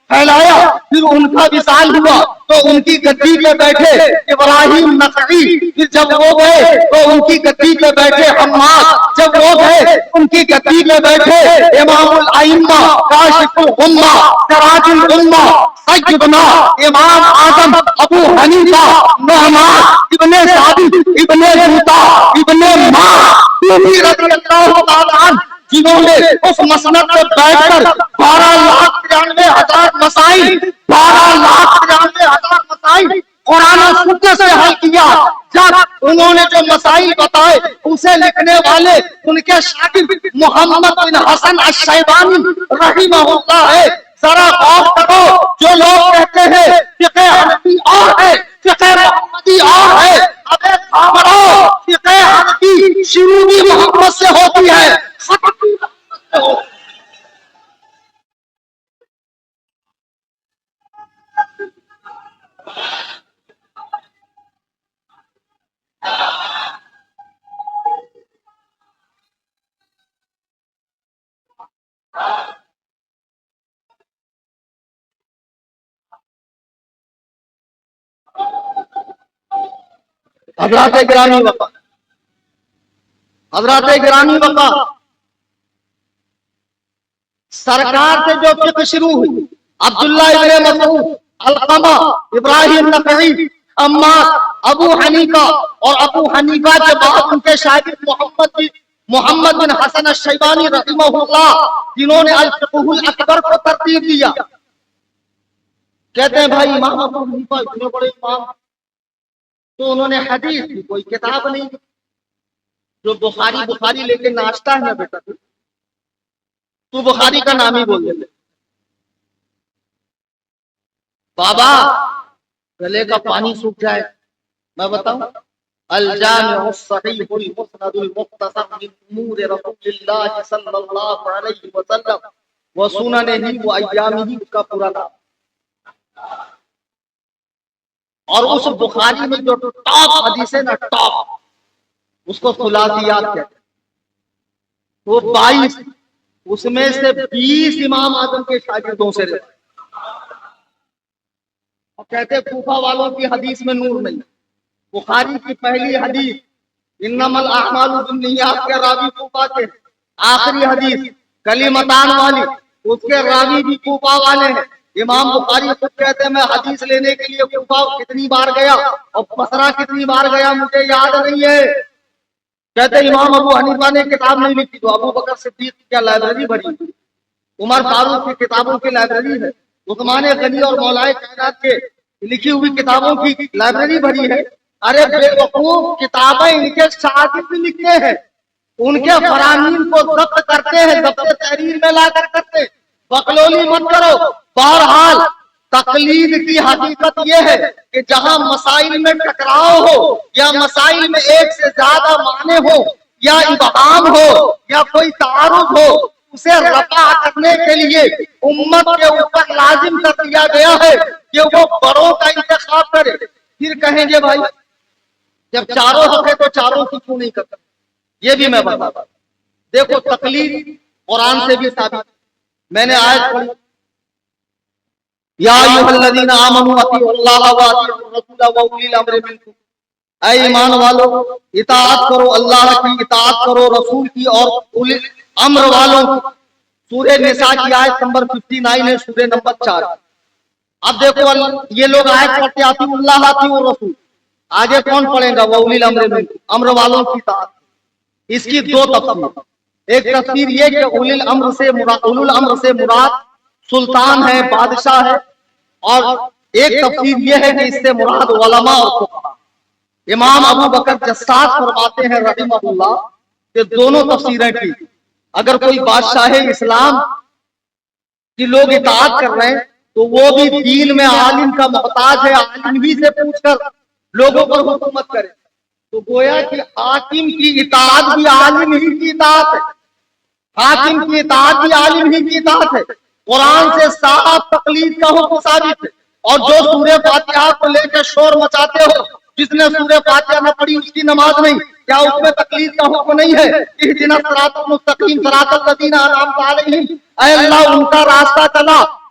A: پھیلایا، پھر ان کا وصال ہوا تو ان کی گدی پہ بیٹھے ابراہیم نخعی، پھر جب وہ گئے تو ان کی گدی پہ بیٹھے حماد، جب وہ گئے ان کی گدی پہ بیٹھے امام الائمہ کاشف الغمہ سراج الامہ سیدنا امام اعظم ابو حنیفہ نعمان ابن ثابت ابن زوطا ابن ماں رضی اللہ تعالیٰ عنہ، جنہوں نے اس مسند پہ بیٹھ کر 12,93,000 مسائل 12,93,000 مسائل قرآن و سنت سے حل کیا. جب انہوں نے جو مسائل بتائے اسے لکھنے والے ان کے شاگرد محمد بن حسن الشیبانی رحمہ اللہ ہے. ذرا غور کرو، جو لوگ کہتے ہیں فقہ حنفی اور ہے فقہ محمدی اور ہے، ابے خامرو فقہ حنفی شروع بھی محمد سے ہوتی ہے، ختم بھی محمد سے ہوتی ہے. حضرات گرامی وقا، حضرات گرامی وقا، سرکار سے جو فقہ شروع ہوئی عبداللہ ابن مسعود، علقمہ، ابراہیم نخعی، عمار، ابو حنیفہ، اور ابو حنیفہ کے بعد ان کے شاگرد محمد بن حسن الشیبانی رحمہ اللہ، جنہوں نے الفقہ الاکبر کو ترتیب دیا. کہتے ہیں بھائی امام ابو حنیفہ اتنے بڑے امام، تو انہوں نے حدیث کی کوئی کتاب نہیں، جو بخاری لے کے ناشتہ ہے نا بیٹا، تو بخاری کا نام ہی بول دیتے. بابا گلے کا پانی سوکھ جائے، میں بتاؤں، الجامع الصحیح المسند المختصر من امور رسول اللہ صلی اللہ علیہ وسلم وسننہ وایامہ کا پورا نام. اور اس بخاری میں جو ٹاپ حدیث ہے نا، ٹاپ، اس کو خلاصیات کہتے ہیں. وہ 22، اس میں سے 20 امام اعظم کے شاگردوں سے رہے. اور کہتے ہیں کوفہ والوں کی حدیث میں نور نہیں. بخاری کی پہلی حدیث انما الاعمال بالنیات کے راوی کوفہ کے، آخری حدیث کلمتان والی اس کے راوی بھی کوفہ والے ہیں. امام بخاری خود کہتے ہیں میں حدیث لینے کے لیے کوفہ کتنی بار گیا اور بصرہ کتنی بار گیا مجھے یاد نہیں ہے. کہتے ہیں امام ابو حنیفہ نے کتاب نہیں لکھی، تو ابو بکر صدیق کی کیا لائبریری بھری، عمر فاروق کی کتابوں کی لائبریری ہے، عثمان غنی اور مولائے کائنات کے لکھی ہوئی کتابوں کی لائبریری بھری ہے. ارے بے وقوف، کتابیں ان کے شاگرد بھی لکھتے ہیں، ان کے فرامین کو ضبط کرتے ہیں، ضبط تحریر میں لا کر کرتے. بقلولی مت کرو. بہرحال تقلید کی حقیقت یہ ہے کہ جہاں مسائل میں ٹکراؤ ہو یا مسائل میں ایک سے زیادہ معنی ہو یا ابہام ہو یا کوئی تعارض ہو، اسے رفع کرنے کے لیے امت کے اوپر لازم کر دیا گیا ہے کہ وہ بڑوں کا انتخاب کرے. پھر کہیں گے بھائی جب چاروں حق ہے تو چاروں کی کیوں نہیں کرتا؟ یہ بھی میں بتاتا. دیکھو تقلید قرآن سے بھی ثابت. میں نے آیت پڑھی یا ایھا الذین آمنوا اطیعوا اللہ واطیعوا الرسول واولی الامر منکم، اے ایمان والو اطاعت کرو، اللہ کی اطاعت کرو، رسول کی اور اولی الامر والوں کی. سورہ نساء کی آیت نمبر 59 ہے، سورہ نمبر 4. اب دیکھو یہ لوگ آیت پڑھتے اطیعوا اللہ اطیعوا الرسول، آگے کون پڑھے گا؟ واولی الامر منکم، امر والوں کی اطاعت. اس کی دو تفسیر. ایک تفسیر یہ کہ اولی الامر سے مراد سلطان ہے، بادشاہ ہے، اور ایک تفسیر یہ ہے کہ اس سے مراد علماء اور فقہاء. امام ابو بکر جساس فرماتے ہیں رحمہ اللہ کہ دونوں تفسیریں ٹھیک. اگر کوئی بادشاہ اسلام کی لوگ اطاعت کر رہے ہیں تو وہ بھی دین میں عالم کا محتاج ہے، عالم ہی سے پوچھ کر لوگوں پر حکومت کرے. تو گویا کہ حاکم کی اطاعت بھی عالم ہی کی اطاعت ہے، حاکم کی اطاعت بھی عالم ہی کی اطاعت ہے. قرآن سے صاف تقلید کا حکم ثابت ہے. اور جو سورہ فاتحہ کو لے کے شور مچاتے ہو، جس نے سورہ فاتحہ نہ پڑھی اس کی نماز نہیں، کیا اس میں تقلید کا حکم نہیں ہے؟ اہدنا الصراط المستقیم صراط الذین انعمت علیہم، اے اللہ ان کا راستہ چلا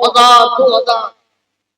A: 1000, 2000।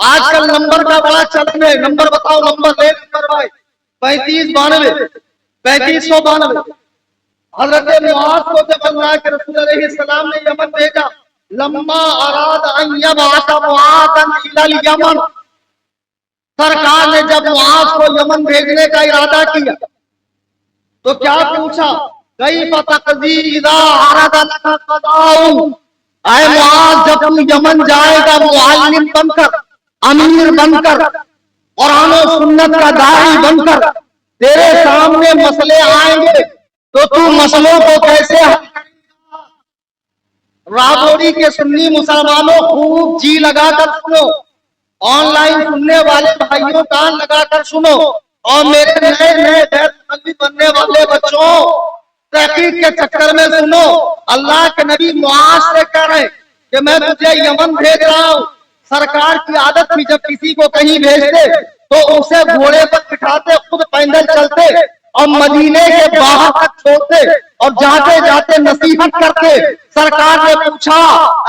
A: آج کل نمبر کا بڑا چلن ہے، نمبر بتاؤ، نمبر لے، نمبر بھائی 3592 3592۔ حضرت معاذ کو جب اللہ کے رسول علیہ السلام نے یمن بھیجا، لما اراد ان یبعث معاذا الى الیمن، سرکار نے جب معاذ کو یمن بھیجنے کا ارادہ کیا تو کیا پوچھا، کیف تقضی اذا عرض لك قضاء، اے معاذ جب تو یمن جائے گا معلم بن کر، امیر بن کر، قرآن و سنت کا داعی بن کر، تیرے سامنے مسئلے آئیں گے تو تو مسئلوں کو کیسے حل کرے گا؟ رابوری کے سنی مسلمانوں خوب جی لگا کر سنو، آن لائن سننے والے بھائیوں کان لگا کر سنو، اور میرے نئے نئے غیر مقلد بننے والے بچوں تحقیق کے چکر میں سنو۔ اللہ کے نبی معاذ سے کہہ رہے کہ میں تجھے یمن بھیج رہا ہوں۔ سرکار کی عادت تھی جب کسی کو کہیں بھیجتے تو اسے گھوڑے پر بٹھاتے، خود پیدل چلتے اور مدینے کے باہر تک چھوڑتے اور جاتے جاتے نصیحت کرتے۔ سرکار نے پوچھا،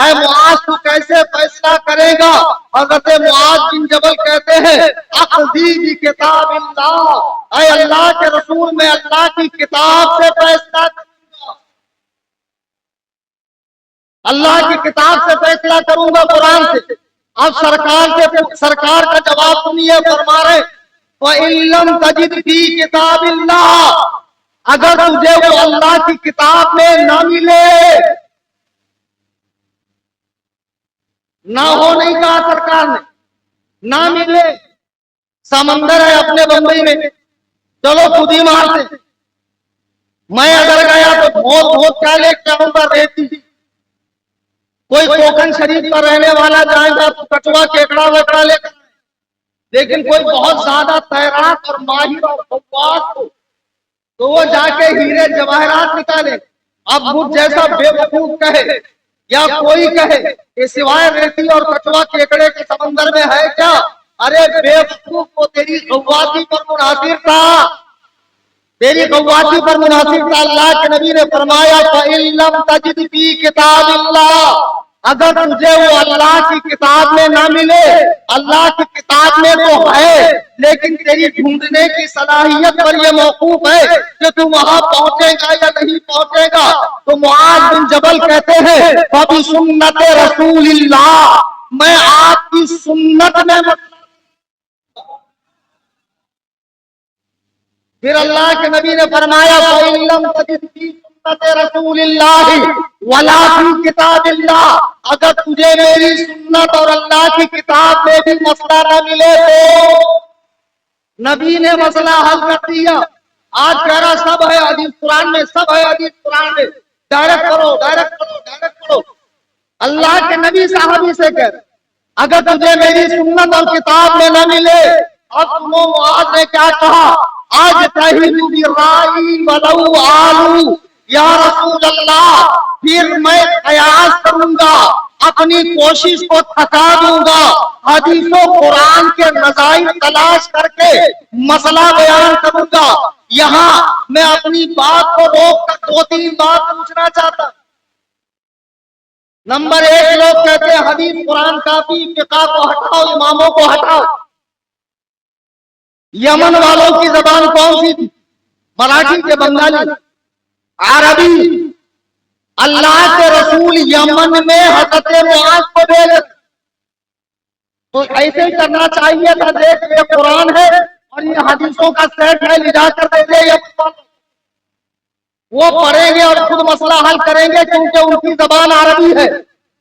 A: اے معاذ تو کیسے فیصلہ کرے گا؟ حضرت معاذ بن جبل کہتے ہیں، اقضی بکتاب اللہ، اے اللہ کے رسول میں اللہ کی کتاب سے فیصلہ کروں گا، اللہ کی کتاب سے فیصلہ کروں گا، قرآن سے۔ اب سرکار کا جواب سنیے، فرما رہے وَإِن لَّمْ تَجِدْ فِي كِتَابِ اللَّهِ، اگر تجھے وہ اللہ کی کتاب میں نہ ملے، نہ ہو نہیں کہا سرکار نے، نہ ملے، سمندر ہے اپنے بمبئی میں، چلو خود ہی مارتے، میں اگر گیا تو بہت کیا لے کے آؤں گا، ریتی، کوئی کوکن شریف پر رہنے والا جائے گا تو کچوا کیکڑا ویکڑا لے کر، لیکن کوئی بہت زیادہ تیراک اور ماہر اور غواص ہو تو وہ جا کے ہیرے جواہرات نکالے۔ اب مجھ جیسا بے وقوف کہے یا کوئی کہے کہ سوائے ریتی اور کچوا کیکڑے کے سمندر میں ہے کیا؟ ارے بے وقوف کو تیری غواصی پر منحصر تھا، تیری غواصی پر منحصر تھا۔ اللہ کے نبی نے فرمایا فَإِن لَّمْ تَجِدْ فِي كِتَابِ اللَّهِ، اگر تجھے وہ اللہ کی کتاب میں نہ ملے، اللہ کی کتاب میں تو ہے لیکن تیری ڈھونڈنے کی صلاحیت پر یہ موقوف ہے کہ تو وہاں پہنچے گا یا نہیں پہنچے گا، تو معاذ بن جبل کہتے ہیں فَبِسُنَّتِ رَسُولِ اللَّهِ، میں آپ کی سنت میں پھر اللہ کے نبی نے فرمایا فَإِن لَّمْ تَجِدْ فِي سُنَّتِ رَسُولِ اللَّهِ وَلَا فِي كِتَابِ اللَّهِ، اگر تجھے میری سنت اور اللہ کی کتاب میں بھی مسئلہ نہ ملے تو نبی نے مسئلہ حل کر دیا۔ آج کہہ رہا سب ہے حدیث قرآن میں، سب ہے حدیث قرآن میں، ڈائریکٹ کرو ڈائریکٹ کرو ڈائریکٹ کرو۔ اللہ کے نبی صحابی سے کہہ رہے اگر تجھے میری سنت اور کتاب میں نہ ملے، اب سنو معاذ نے کیا کہا، آج تہیدو برائی ولو آلو، یا رسول اللہ پھر میں قیاس کروں گا، اپنی کوشش کو تھکا دوں گا، حدیث و قرآن کے نظائر تلاش کر کے مسئلہ بیان کروں گا۔ یہاں میں اپنی بات کو روک کر دو تین بات پوچھنا چاہتا ہوں۔ نمبر ایک، لوگ کہتے ہیں حدیث قرآن کافی، فقہ کو ہٹاؤ، اماموں کو ہٹاؤ۔ یمن والوں کی زبان کون سی تھی؟ مراٹھی کے بنگالی، عربی۔ اللہ کے رسول یمن میں حضرت معاذ کو بھیجے تو ایسے ہی کرنا چاہیے تھا، دیکھ یہ قرآن ہے اور یہ حدیثوں کا سیٹ ہے، لے جا کر دے دے، وہ پڑھیں گے اور خود مسئلہ حل کریں گے کیونکہ ان کی زبان عربی ہے۔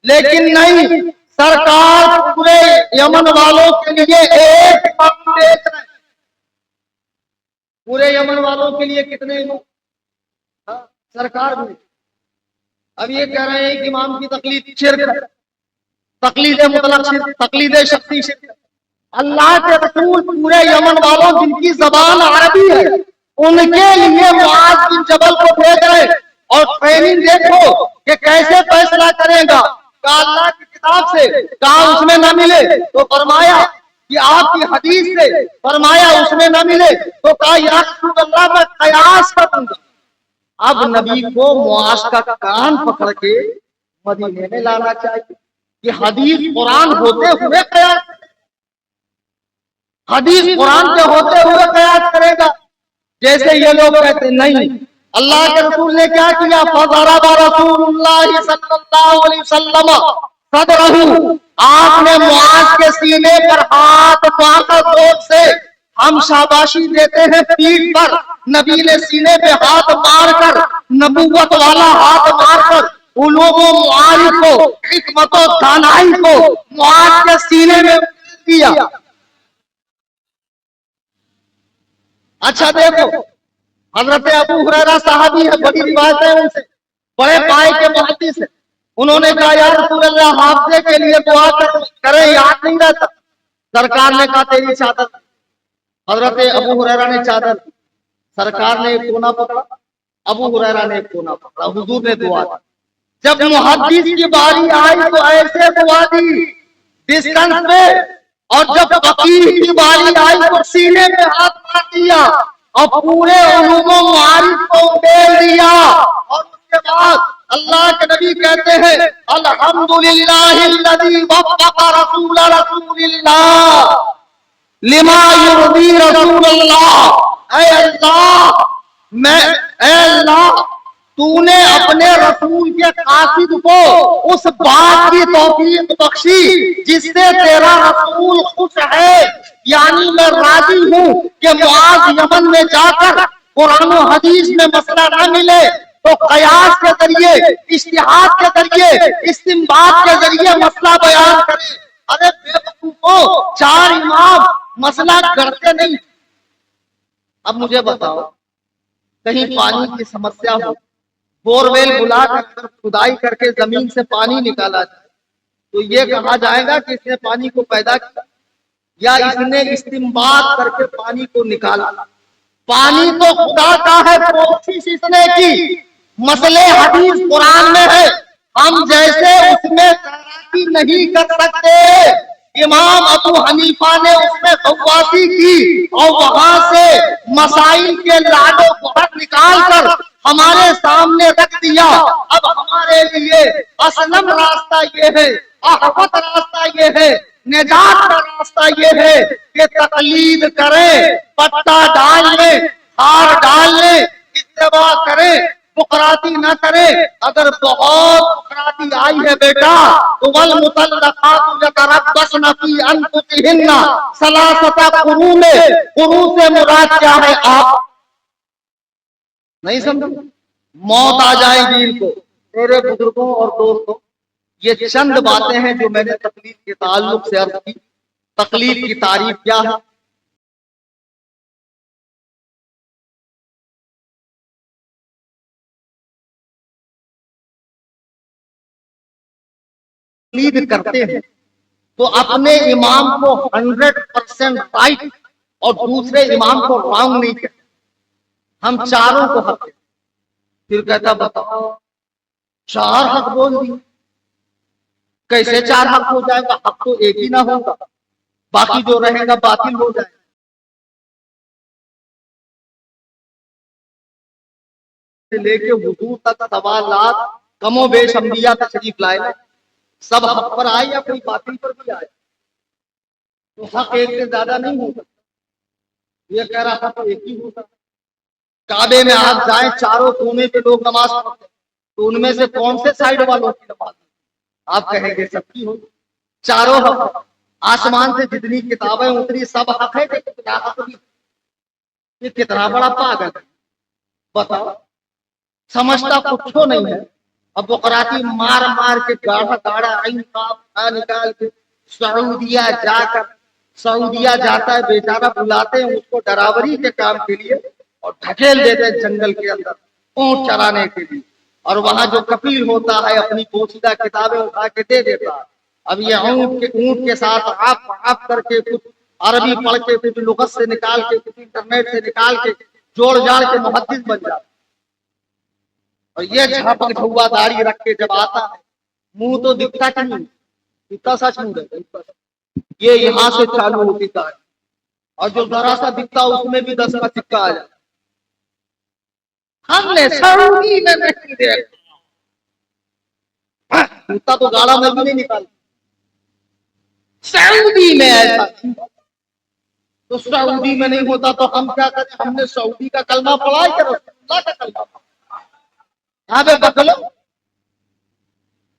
A: لیکن نہیں، سرکار پورے یمن والوں کے لیے ایک امام بھیج رہے ہیں۔ پورے یمن والوں کے لیے کتنے امام؟ سرکار بھی۔ اب یہ کہہ رہے ہیں کہ امام کی تقلید شرک ہے، تقلید مطلق شرک، تقلید شخصی شرک۔ اللہ کے رسول پورے یمن والوں جن کی زبان عربی ہے ان کے لیے معاذ بن جبل کو بھیج رہے، اور ٹریننگ دیکھو کہ کیسے فیصلہ کرے گا۔ کہا اللہ کی کتاب سے، کہا اس میں نہ ملے تو فرمایا کہ آپ کی حدیث سے، فرمایا اس میں نہ ملے تو کہا یا رسول اللہ میں قیاس کروں گا۔ اب نبی کو معاذ کا کان پکڑ کے مدینے میں لانا چاہیے کہ حدیث قرآن ہوتے ہوئے قیاس۔ حدیث قرآن کے ہوتے ہوئے قیاس کرے گا؟ جیسے یہ لوگ کہتے ہیں نہیں، اللہ کے رسول نے کیا کیا؟ فضرب رسول اللہ صلی اللہ علیہ وسلم صدرہ، آپ نے معاذ کے سینے پر ہاتھ مار کر زور سے، ہم شاباشی دیتے ہیں پیٹھ پر، نبی نے سینے پہ ہاتھ مار کر، نبوت والا ہاتھ مار کر، علوم و معارف کو، حکمت و دانائی کو معاذ کے سینے میں دیا۔ اچھا دیکھو، حضرت ابو ہریرہ صحابی ہے، بڑی روایت ہے ان سے، بڑے پائے کے محدث سے، انہوں نے کہا یا رسول اللہ حافظے کے لیے دعا کریں، یاد نہیں رہتا۔ سرکار نے کہا تیری چادر۔ حضرت ابو ہریرہ نے چادر، سرکار نے ایک کونا پکڑا، ابو ہریرہ نے ایک کونا پکڑا، حضور نے دعا دی۔ جب محدث کی باری آئی تو ایسے دعا دی ڈسٹنس پہ، اور جب فقیہ کی باری آئی تو سینے پہ ہاتھ مار دیا اور پورے علوم و معارف کو ڈیل دیا۔ اور اس کے بعد اللہ کے نبی کہتے ہیں الحمدللہ الذی وفق رسول اللہ لما یرضی رسول اللہ۔ اے اللہ تو نے اپنے رسول کے قاصد کو اس بات کی توفیق بخشی جس سے تیرا رسول خوش ہے، یعنی میں راضی ہوں کہ معاذ یمن میں جا کر قرآن و حدیث میں مسئلہ نہ ملے تو قیاس کے ذریعے، اجتہاد کے ذریعے، استنباط کے ذریعے مسئلہ بیان کرے۔ ارے بے وقوفو، چار امام مسئلہ کرتے نہیں۔ اب مجھے بتاؤ، کہیں پانی کی سمسیا ہو، بورویل بلا کر کھدائی کر کے زمین سے پانی نکالا جائے تو یہ کہا جائے گا کہ اس نے پانی کو پیدا کیا یا اس نے استنباط کر کے پانی کو نکالا؟ پانی تو خدا کا ہے، کوشش اس نے کی، مسئلے حدیث قرآن میں ہے، ہم جیسے اس میں تیراکی نہیں کر سکتے۔ امام ابو حنیفہ نے اس میں غواصی کی اور وہاں سے مسائل کے لاڈ و بہر نکال کر ہمارے سامنے رکھ دیا۔ اب ہمارے لیے اسلم راستہ یہ ہے، احوط راستہ یہ ہے، نجات کا راستہ یہ ہے کہ تقلید کریں، پٹا ڈال لیں، ہار ڈال لیں، اتباع کریں، بقراتی نہ کرے۔ اگر بہت بقراتی آئی ہے بیٹا تو والمطلقات یتربصن فی انفسہن ثلاثۃ قروء، قروء سے مراد کیا ہے؟ آپ نہیں سمجھ؟ موت آ جائے گی ان کو۔ میرے بزرگوں اور دوستوں، یہ چند باتیں ہیں جو میں نے تقلید کے تعلق سے عرض کی۔ تقلید کی تعریف کیا ہے؟ تقلید کرتے ہیں تو اپنے امام کو 100% رائٹ اور دوسرے امام کو رانگ نہیں کہتے، ہم چاروں کو حق دیتے۔ پھر کہتا بتاؤ چار حق بول دی، کیسے چار حق ہو جائے گا؟ حق تو ایک ہی نہ ہوگا، باقی جو رہے گا باطل ہو جائے گا۔ لے کے حضور تک سوالات کم و بیش انبیاء تشریف لائے نا، سب حق پر آئے یا کوئی باطل پر بھی آئے؟ تو حق ایک سے زیادہ نہیں ہو سکتا، یہ کہہ رہا تھا ایک ہی ہو سکتا۔ کعبے میں آپ جائیں، چاروں کونے پہ لوگ نماز پڑھتے ہیں، تو ان میں سے کون سے سائڈ والوں کی نماز؟ آپ کہیں گے سب کی ہو، چاروں حق۔ آسمان سے جتنی کتابیں اتری سب حق ہے کہ کتنا حق بھی؟ یہ کتنا بڑا پاگل ہے بتاؤ، سمجھتا کچھ نہیں ہے۔ اب بقراتی مار مار کے گاڑا گاڑا عین قاف نکال کے سعودیہ جا کر، سعودیہ جاتا ہے بیچارہ، بلاتے ہیں اس کو ڈراوری کے کام کے لیے اور ڈھکیل دیتے ہیں جنگل کے اندر اونٹ چرانے کے لیے، اور وہاں جو کفیل ہوتا ہے اپنی پوشیدہ کتابیں اٹھا کے دے دیتا ہے۔ اب یہ اونٹ کے ساتھ آپ کر کے کچھ عربی پڑھ کے کچھ لغت سے نکال کے کچھ انٹرنیٹ سے نکال کے جوڑ جاڑ کے محدث بن جاتا ہے۔ اور یہ جھاپک جھوا داڑھی رکھ کے جب آتا ہے، منہ تو دکھتا کہ نہیں، اتنا سچ منہ رہتا ہے، یہ یہاں سے چالو ہوتی داڑھی، اور جو ذرا سا دکھتا اس میں بھی 10 کا سکہ آ جاتا۔ ہم نے سعودی میں نہیں دیکھا، اتنا تو گاڑا میں بھی نہیں نکالتا، سعودی میں ایسا تو سعودی میں نہیں ہوتا تو ہم کیا کریں؟ ہم نے سعودی کا کلمہ پڑھا ہے کہ رسول اللہ کا کلمہ پڑھا؟ یہاں پہ بکلو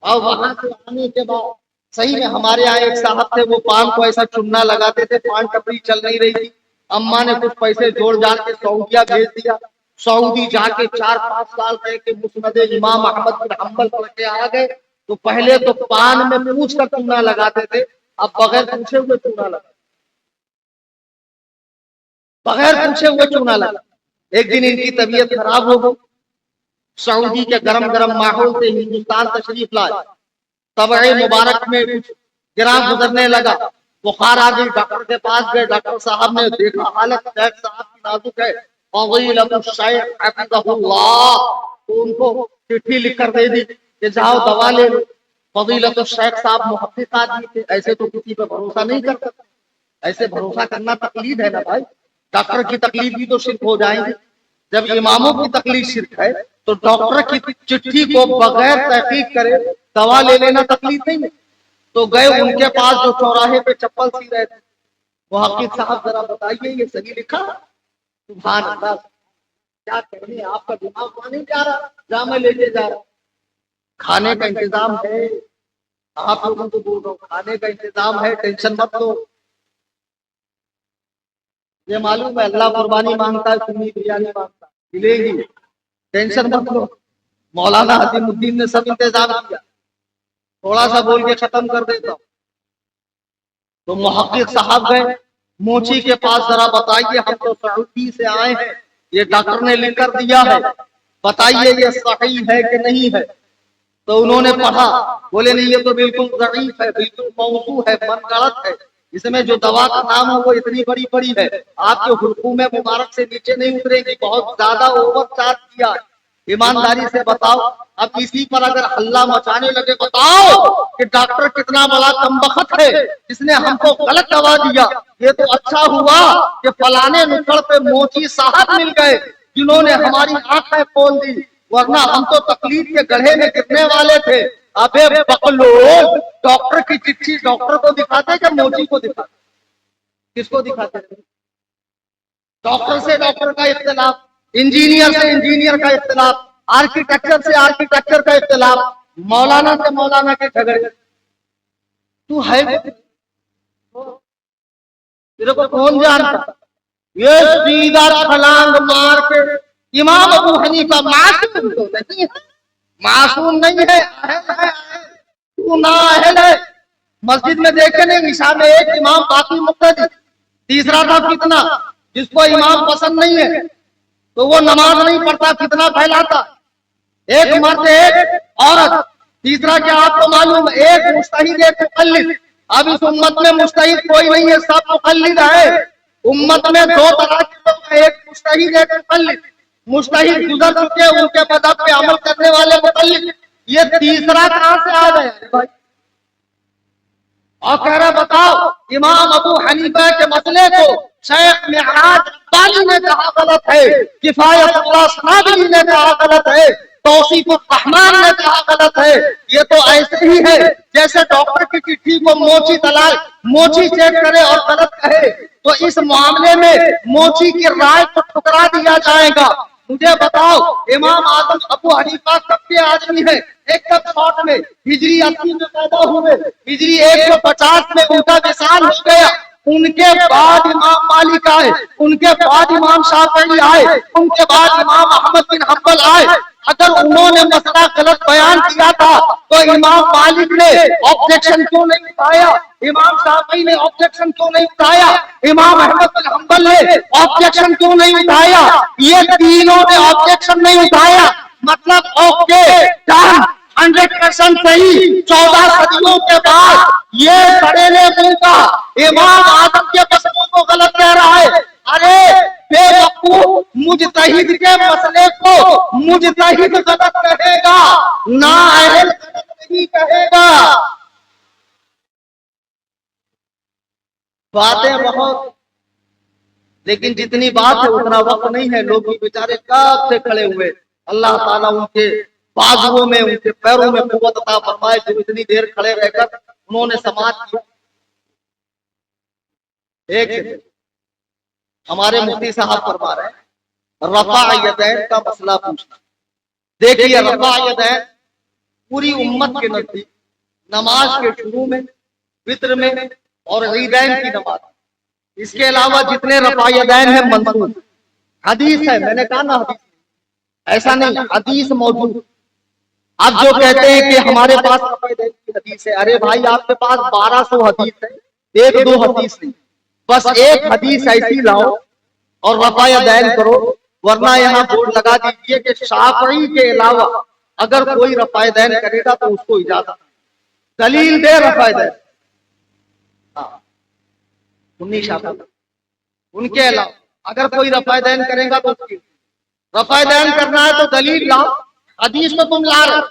A: اور وہاں سے آنے کے بعد صحیح میں ہمارے یہاں ایک صاحب تھے، وہ پان کو ایسا چننا لگاتے تھے، پان ٹپڑی چل نہیں رہی تھی، اماں نے کچھ پیسے جوڑ جان کے سعودیہ بھیج دیا، سعودی جا کے 4-5 سال رہ کے مسند امام احمد بن حنبل پڑھ کے آ گئے۔ تو پہلے تو پان میں پوچھ کر چونا لگاتے تھے، اب بغیر پوچھے ہوئے چونا لگا، بغیر پوچھے ہوئے چونا لگا۔ ایک دن ان کی طبیعت خراب ہو گئی، سعودی کے گرم گرم ماحول سے ہندوستان تشریف لائے، طبع مبارک میں گرام گزرنے لگا، بخار آ گئی، ڈاکٹر کے پاس گئے، ڈاکٹر صاحب نے دیکھا حالت شیخ صاحب کی نازک ہے، فضیلۃ الشیخ حفظہ اللہ، تو ان کو چٹھی لکھ کر دے دی کہ جاؤ دوا لے لو۔ فضیلۃ الشیخ صاحب محقق آدمی تھے، ایسے تو کسی پہ بھروسہ نہیں کر سکتے، ایسے بھروسہ کرنا تقلید ہے نا بھائی، ڈاکٹر کی تکلیف بھی تو شرک ہو جائیں گی، جب اماموں کی تکلیف شرک ہے تو ڈاکٹر کی چٹھی کو بغیر تحقیق کرے دوا لے لینا تکلیف نہیں ہے۔ تو گئے ان کے پاس جو چوراہے پہ چپل سی رہے تھے، محقق صاحب ذرا بتائیے یہ صحیح لکھا؟ سبحان اللہ، کیا کہنے، آپ کا دماغ وہاں نہیں جا رہا جہاں میں لے کے جا رہا۔ کھانے کا انتظام ہے، آپ لوگوں کو بول رہا ہوں کھانے کا انتظام ہے، ٹینشن مت لو، یہ معلوم ہے اللہ قربانی مانگتا ہے، سنی بریانی مانگتا ہے، ملے گی، ٹینشن مت لو۔ مولانا عظیم الدین نے سب انتظام کیا، تھوڑا سا بول کے ختم کر دیتا ہوں۔ تو محقق صاحب گئے موچی کے پاس، ذرا بتائیے ہم تو سعودی سے آئے ہیں، یہ ڈاکٹر نے لکھ کر دیا ہے، بتائیے یہ صحیح ہے کہ نہیں ہے؟ تو انہوں نے پڑھا، بولے نہیں یہ تو بالکل ضعیف ہے، بالکل موضوع ہے، من گڑت ہے، اس میں جو دوا کا نام ہے وہ اتنی بڑی بڑی ہے، آپ کے حلقوم مبارک سے نیچے نہیں اترے گی، بہت زیادہ اوور چارج کیا ہے، ایمانداری سے بتاؤ۔ اب اسی پر اگر ہلہ مچانے لگے، بتاؤ کہ ڈاکٹر کتنا بڑا کمبخت ہے جس نے ہم کو غلط دوا دیا، یہ تو اچھا ہوا کہ فلانے نکڑ پہ موچی صاحب مل گئے جنہوں نے ہماری آنکھیں کھول دی، ورنہ ہم تو تکلیف کے گڑھے میں گرنے والے تھے۔ ابے بقلوب، ڈاکٹر کی چٹھی ڈاکٹر کو دکھاتے کہ موچی کو دکھاتے؟ کس کو دکھاتے؟ ڈاکٹر سے ڈاکٹر کا اختلاف، انجینئر سے انجینئر کا اختلاف، آرکیٹیکچر سے آرکیٹیکچر کا اختلاف، مولانا سے مولانا کے جھگڑے۔ تو ہے تیرے کو کون جانتا؟ یہ سیدھا چھلانگ مار کے امام ابو حنیفہ معصوم تو نہیں ہے، معصوم نہیں ہے، اہل ہے، تو نااہل ہے۔ مسجد میں دیکھے نہیں، عشاء میں ایک امام باقی مقتدی، تیسرا تھا فتنہ، جس کو امام پسند نہیں ہے تو وہ نماز نہیں پڑھتا، فتنہ پھیلاتا، ایک مرد ایک عورت، تیسرا کیا آپ کو معلوم، ایک مجتہد ایک مقلد۔ اب اس امت میں مجتہد کوئی نہیں ہے، سب مقلد ہے۔ امت میں دو طرح کے لوگ ہیں، ایک مجتہد ایک مقلد، مجتہد گزر چکے، ان کے مذہب پہ عمل کرنے والے مقلد، یہ تیسرا کہاں سے آ گئے بھائی؟ اور کہہ رہا بتاؤ امام ابو حنیفہ کے مسئلے کو شیخ معراج ربانی نے کہا غلط ہے، کفایت اللہ صنابلی نے کہا غلط ہے، توصیف الرحمان نے کہا غلط ہے۔ یہ تو ایسے ہی ہے جیسے ڈاکٹر کی چٹھی کو موچی دلال موچی چیک کرے اور غلط کہے، تو اس معاملے میں موچی کی رائے کو ٹھکرا دیا جائے گا۔ مجھے بتاؤ امام اعظم ابو حنیفہ کب کے آدمی ہے؟ ایک کب 60 میں، ہجری 80 میں پیدا ہوئے، ہجری 150 میں ان کا وصال ہو گیا، ان کے بعد امام مالک آئے، ان کے بعد امام شافعی آئے، ان کے بعد امام احمد بن حنبل آئے۔ اگر انہوں نے مسئلہ غلط بیان کیا تھا تو امام مالک نے آبجیکشن کیوں نہیں اٹھایا؟ امام شافعی نے آبجیکشن کیوں نہیں اٹھایا؟ امام احمد بن حنبل نے آبجیکشن کیوں نہیں اٹھایا؟ یہ تینوں نے آبجیکشن نہیں اٹھایا، مطلب اوکے ڈن، 100% صحیح۔ 14 صدیوں کے بعد یہ سڑیلے منہ کا امام اعظم کے مسئلوں کو غلط کہہ رہا ہے۔ ارے بے وقوف، مجتہد کے مسئلے کو مجتہد غلط کہے گا، نااہل غلط نہیں کہے گا۔ باتیں بہت، لیکن جتنی بات ہے اتنا وقت نہیں ہے۔ لوگ بیچارے کب سے کھڑے ہوئے، اللہ تعالیٰ ان کے بازوؤں میں، ان کے پیروں میں قوت عطا فرمائے، جو اتنی دیر کھڑے رہ کر انہوں نے سماعت کیا۔ ایک ہمارے مفتی صاحب فرما رہے ہیں رفع یدین کا مسئلہ پوچھنا. دیکھیے رفع یدین پوری امت کے نزدیک نماز کے شروع میں، وتر میں اور عیدین کی نماز، اس کے علاوہ جتنے رفع یدین ہیں منسوخ. حدیث ہے، میں نے کہا نا حدیث ایسا نہیں، حدیث موجود. اب جو کہتے ہیں کہ ہمارے پاس رفع یدین کی حدیث ہے، ارے بھائی آپ کے پاس 1200 حدیث ہے، ایک دو حدیث نہیں، بس ایک حدیث ایسی لاؤ اور رفع یدین کرو. ورنہ یہاں بورڈ لگا دیجئے کہ شافعی کے علاوہ اگر کوئی رفع یدین کرے گا تو اس کو اجازت. دلیل دے رفع یدین. سنی شافعی ان کے علاوہ اگر کوئی رفع یدین کرے گا تو اس کی رفع یدین کرنا ہے تو دلیل لاؤ. حدیث تو تم لا رہے،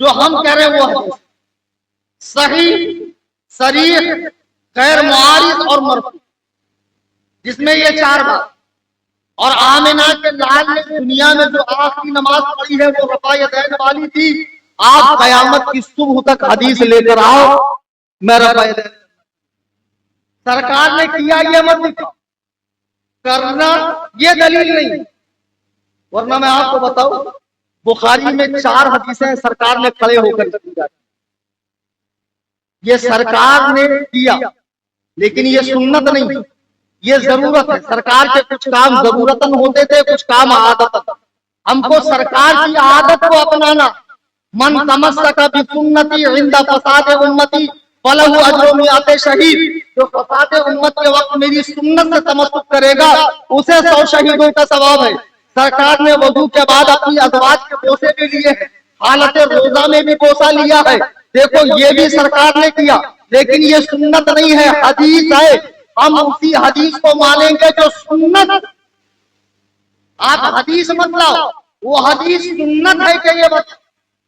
A: جو ہم کہہ رہے ہیں وہ حدیث صحیح، صریح، غیر معارض اور مرفوع، جس میں یہ چار بات. اور آمنہ کے لال نے دنیا میں جو آخری نماز پڑھی ہے وہ رفع یدین والی تھی. آپ قیامت کی صبح تک حدیث لے کر آؤ میں رفع یدین. سرکار نے کیا یہ مت دکھاؤ، کرنا یہ دلیل نہیں. ورنہ میں آپ کو بتاؤں بخاری میں 4 حدیثیں سرکار نے کھڑے ہو کر کی جاتی. یہ سرکار نے کیا لیکن یہ سنت نہیں، یہ ضرورت ہے. سرکار کے کچھ کام ضرورتاً ہوتے تھے، کچھ کام عادتاً. ہم کو سرکار کی عادت کو اپنانا. من تمسک بسنتی عند فساد امتی فلہ اجر مئات شہید. جو فساد امت کے وقت میری سنت سے تمسک کرے گا اسے 100 شہیدوں کا ثواب ہے. سرکار نے وضو کے بعد اپنی ازواج کے بوسے بھی لیے ہیں، حالت روزہ میں بھی بوسہ لیا ہے. دیکھو یہ بھی سرکار نے کیا لیکن یہ سنت نہیں ہے، حدیث ہے. ہم اسی حدیث کو مانیں گے جو سنت. آپ حدیث مت لاؤ، وہ حدیث سنت ہے کہ یہ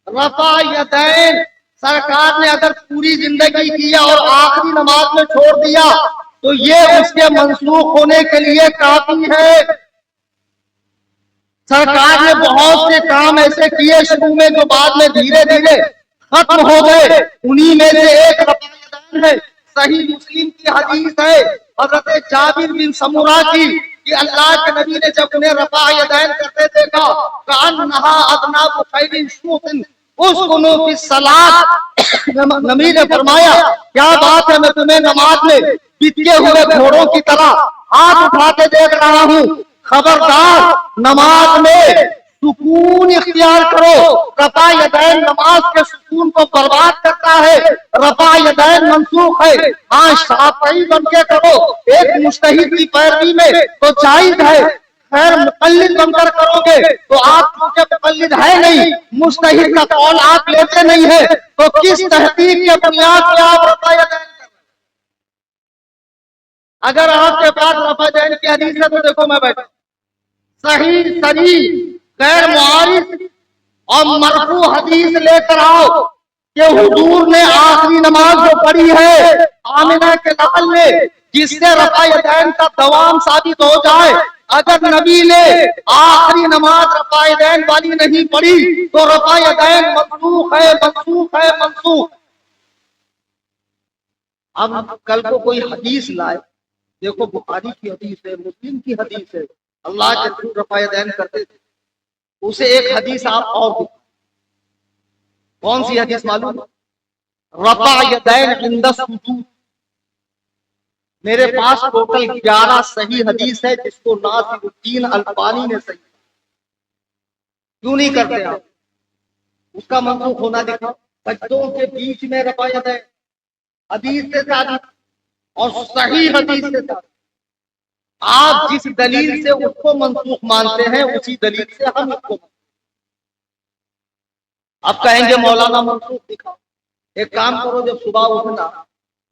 A: رفع یدین سرکار نے اگر پوری زندگی کیا اور آخری نماز میں چھوڑ دیا تو یہ اس کے منسوخ ہونے کے لیے کافی ہے. سرکار نے بہت سے کام ایسے کیے شروع میں جو بعد میں دھیرے دھیرے ختم ہو گئے. انہی میں سے ایک رفع یدین ہے. صحیح مسلم کی حدیث ہے حضرت جابر بن سمرہ کی کہ اللہ کے نبی نے جب انہیں رفع یدین کرتے دیکھا کأنہا اذناب خیل شوخ اسکنوا فی الصلاۃ. نبی نے فرمایا کیا بات ہے، میں تمہیں نماز میں بتکے ہوئے گھوڑوں کی طرح ہاتھ اٹھا کے دیکھ رہا ہوں. خبردار نماز میں سکون اختیار کرو. رفع یدین نماز کے سکون کو برباد کرتا ہے. رفع یدین منسوخ ہے. ہاں شافعی بن کے کرو ایک مجتہد کی پیروی میں تو جائز ہے. خیر مقلد بن کر کرو گے تو آپ کیونکہ مقلد ہے نہیں، مجتہد کا قول آپ لیتے نہیں ہے، تو کس تحقیق کے بنیاد پہ آپ رفع یدین کریں؟ اگر آپ کے پاس رفع یدین کی حدیث ہے تو دیکھو میں بیٹھا صحیح، صریح، غیر معارض اور مرفوع حدیث لے کر آؤ کہ حضور نے آخری نماز جو پڑھی ہے آمنہ کے لعل نے، جس سے رفع یدین کا دوام ثابت ہو جائے. اگر نبی نے آخری نماز رفع یدین والی نہیں پڑھی تو رفع یدین منسوخ ہے، منسوخ ہے، منسوخ. اب کل کو کوئی حدیث لائے، دیکھو بخاری کی حدیث ہے، مسلم کی حدیث ہے، اللہ کے رسول رفع یدین کرتے تھے. اسے ایک حدیث آپ اور دکھائیں. کون سی حدیث معلوم؟ رفع یدین عند السجود. میرے پاس ٹوٹل 11 صحیح حدیث ہے جس کو ناصر الدین البانی نے صحیح. کیوں نہیں کرتے آپ؟ اس کا منسوخ ہونا دکھاؤ. سجدوں کے بیچ میں رفع یدین حدیث سے ثابت اور صحیح حدیث سے ثابت. آپ جس دلیل سے اس کو منسوخ مانتے ہیں اسی دلیل سے ہم اس کو. اب کہیں گے مولانا منسوخ دکھاؤ. ایک کام کرو، جب صبح اٹھنا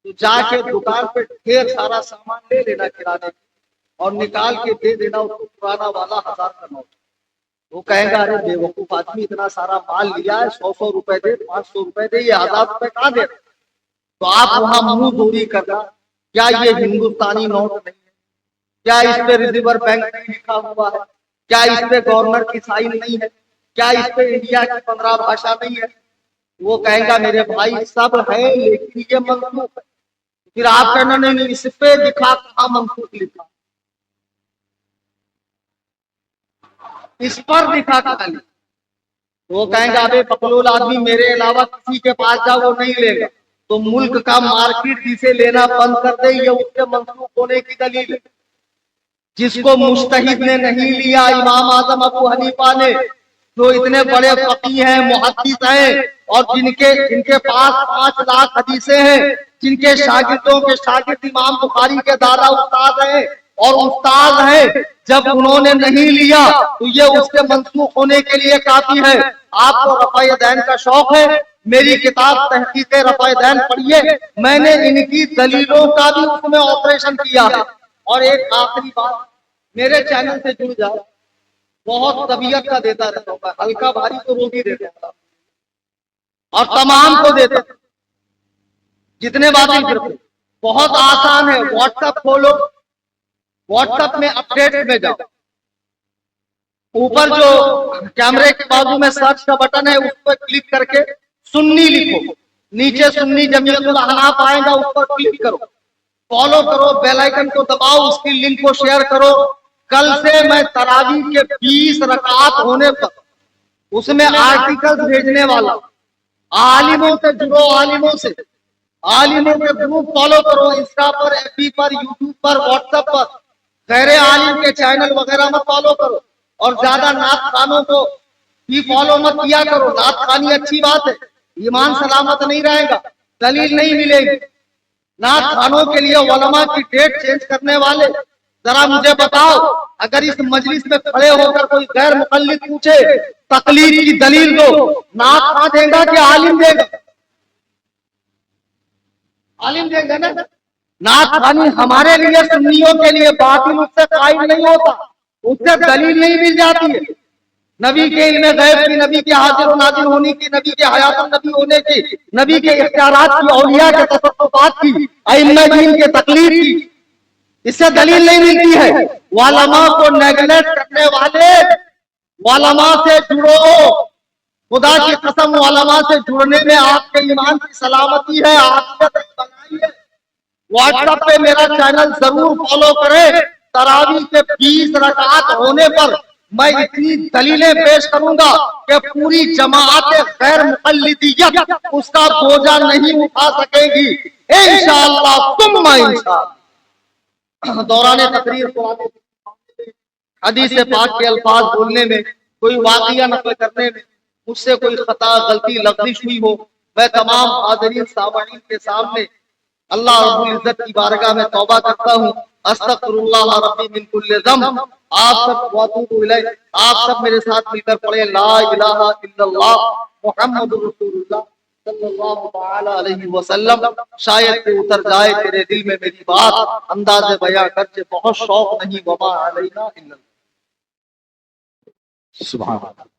A: تو جا کے دکان پہ ڈھیر سارا سامان لے لینا کرانے اور نکال کے دے دینا اس کو پرانا والا 1000 کا نوٹ. وہ کہیں گا ارے بے وقوف آدمی اتنا سارا مال لیا ہے، 100 روپے دے، 500 روپے دے، یہ 1000 روپے کہاں دے؟ تو آپ وہاں منہ دوری کرنا. کیا یہ ہندوستانی نوٹ نہیں ہے؟ کیا اس پہ ریزرو بینک نہیں لکھا ہوا ہے؟ کیا اس پہ گورنر کی سائن نہیں ہے؟ کیا اس پہ انڈیا کی 15 بھاشا نہیں ہے؟ وہ کہیں گا میرے بھائی سب ہے لیکن یہ منسوخ ہے. پھر آپ کہنا نہیں اس پہ لکھا کہاں منسوخ لکھا؟ اس پر دکھا کر لی وہ کہیں گا ابے بکلول آدمی میرے علاوہ کسی کے پاس جا وہ نہیں لے گا، تو ملک کا مارکیٹ جسے لینا بند کر دے یہ اس کے منسوخ ہونے کی دلیل ہے۔ جس کو مجتہد نے نہیں لیا امام اعظم ابو حنیفہ نے، جو اتنے بڑے فقیہ ہیں محدث ہیں اور جن کے پاس 5 لاکھ حدیثیں ہیں، جن کے شاگردوں کے شاگرد امام بخاری کے دادا استاد ہیں اور استاد ہیں، جب انہوں نے نہیں لیا تو یہ اس کے منسوخ ہونے کے لیے کافی ہے۔ آپ کو رفع دین کا شوق ہے، میری کتاب تحقیق رفع دین پڑھیے، میں نے ان کی دلیلوں کا بھی اس میں آپریشن کیا ہے۔ اور ایک آخری بات، میرے چینل سے جڑ جاؤ، بہت طبیعت کا دیتا رہتا ہوں، ہلکا بھاری تو روٹی دیتا ہوں اور تمام کو دیتا ہوں، جتنے باطل فرقے، بہت آسان ہے، واٹس ایپ کھولو، واٹس ایپ میں اپڈیٹ میں جاؤ، اوپر جو کیمرے کے بازو میں سرچ کا بٹن ہے اس پر کلک کر کے سنی لکھو، نیچے سنی جمعیت الاحناف آئے گا، اس پر کلک کرو، فالو کرو، بیل آئیکن کو دباؤ، اس کی لنک کو شیئر کرو۔ کل سے میں تراویح کے 20 رکعات ہونے پر اس میں آرٹیکل بھیجنے والا، عالموں سے جڑو، عالموں سے، عالموں کے گروپ فالو کرو، انسٹا پر، ایف بی پر، یوٹیوب پر، واٹس ایپ پر، غیر عالم کے چینل وغیرہ میں فالو کرو، اور زیادہ نعت خوانوں کو بھی فالو مت کیا کرو۔ نعت خوانی اچھی بات ہے، ایمان سلامت نہیں رہے گا، دلیل نہیں ملے گی۔ نعت خوانوں کے لیے علماء کی ڈیٹ چینج کرنے والے، ذرا مجھے بتاؤ، اگر اس مجلس میں کھڑے ہو کر کوئی غیر مقلد پوچھے تقلید کی دلیل دو، نعت خواں دے گا کہ عالم دے گا؟ عالم دے گا نا۔ نعت خوانی ہمارے لیے، سنیوں کے لیے باطل اس سے قائم نہیں ہوتا، اس سے دلیل نہیں مل جاتی ہے۔ نبی کے علم غیب کی، نبی کے حاضر و ناظر ہونے کی، نبی کے حیات النبی ہونے کی، نبی کے اختیارات کی، اولیاء کے تصرفات کی، ائمہ دین کے تقلید کی، اس سے دلیل نہیں ملتی ہے۔ علماء کو نیگلیکٹ کرنے والے، علماء سے جڑو، خدا کی قسم علماء سے جڑنے میں آپ کے ایمان کی سلامتی ہے، عافیت ہے۔ واٹس ایپ پہ میرا چینل ضرور فالو کریں، تراویح کے 20 رکعات ہونے پر میں اتنی دلیلیں پیش کروں گا کہ پوری جماعت غیر مقلدیت اس کا بوجھا نہیں اٹھا سکے گی، انشاءاللہ ثم انشاءاللہ۔ دوران تقریر حدیث پاک کے الفاظ بولنے میں، کوئی واقعہ نقل کرنے میں مجھ سے کوئی خطا، غلطی، لغزش ہوئی ہو، میں تمام حاضرین سامعین کے سامنے اللہ رب العزت کی بارگاہ میں توبہ کرتا ہوں، استغفر اللہ ربی من کل ذنب۔ آپ سب واتوب الیہ، آپ سب میرے ساتھ مل کر پڑھیں لا الہ الا اللہ محمد رسول اللہ صلی اللہ تعالی علیہ وسلم۔ شاید کہ اتر جائے تیرے دل میں میری بات، انداز بیاں کرچے بہت شوق نہیں، وما علینا الا اللہ۔ سبحان اللہ۔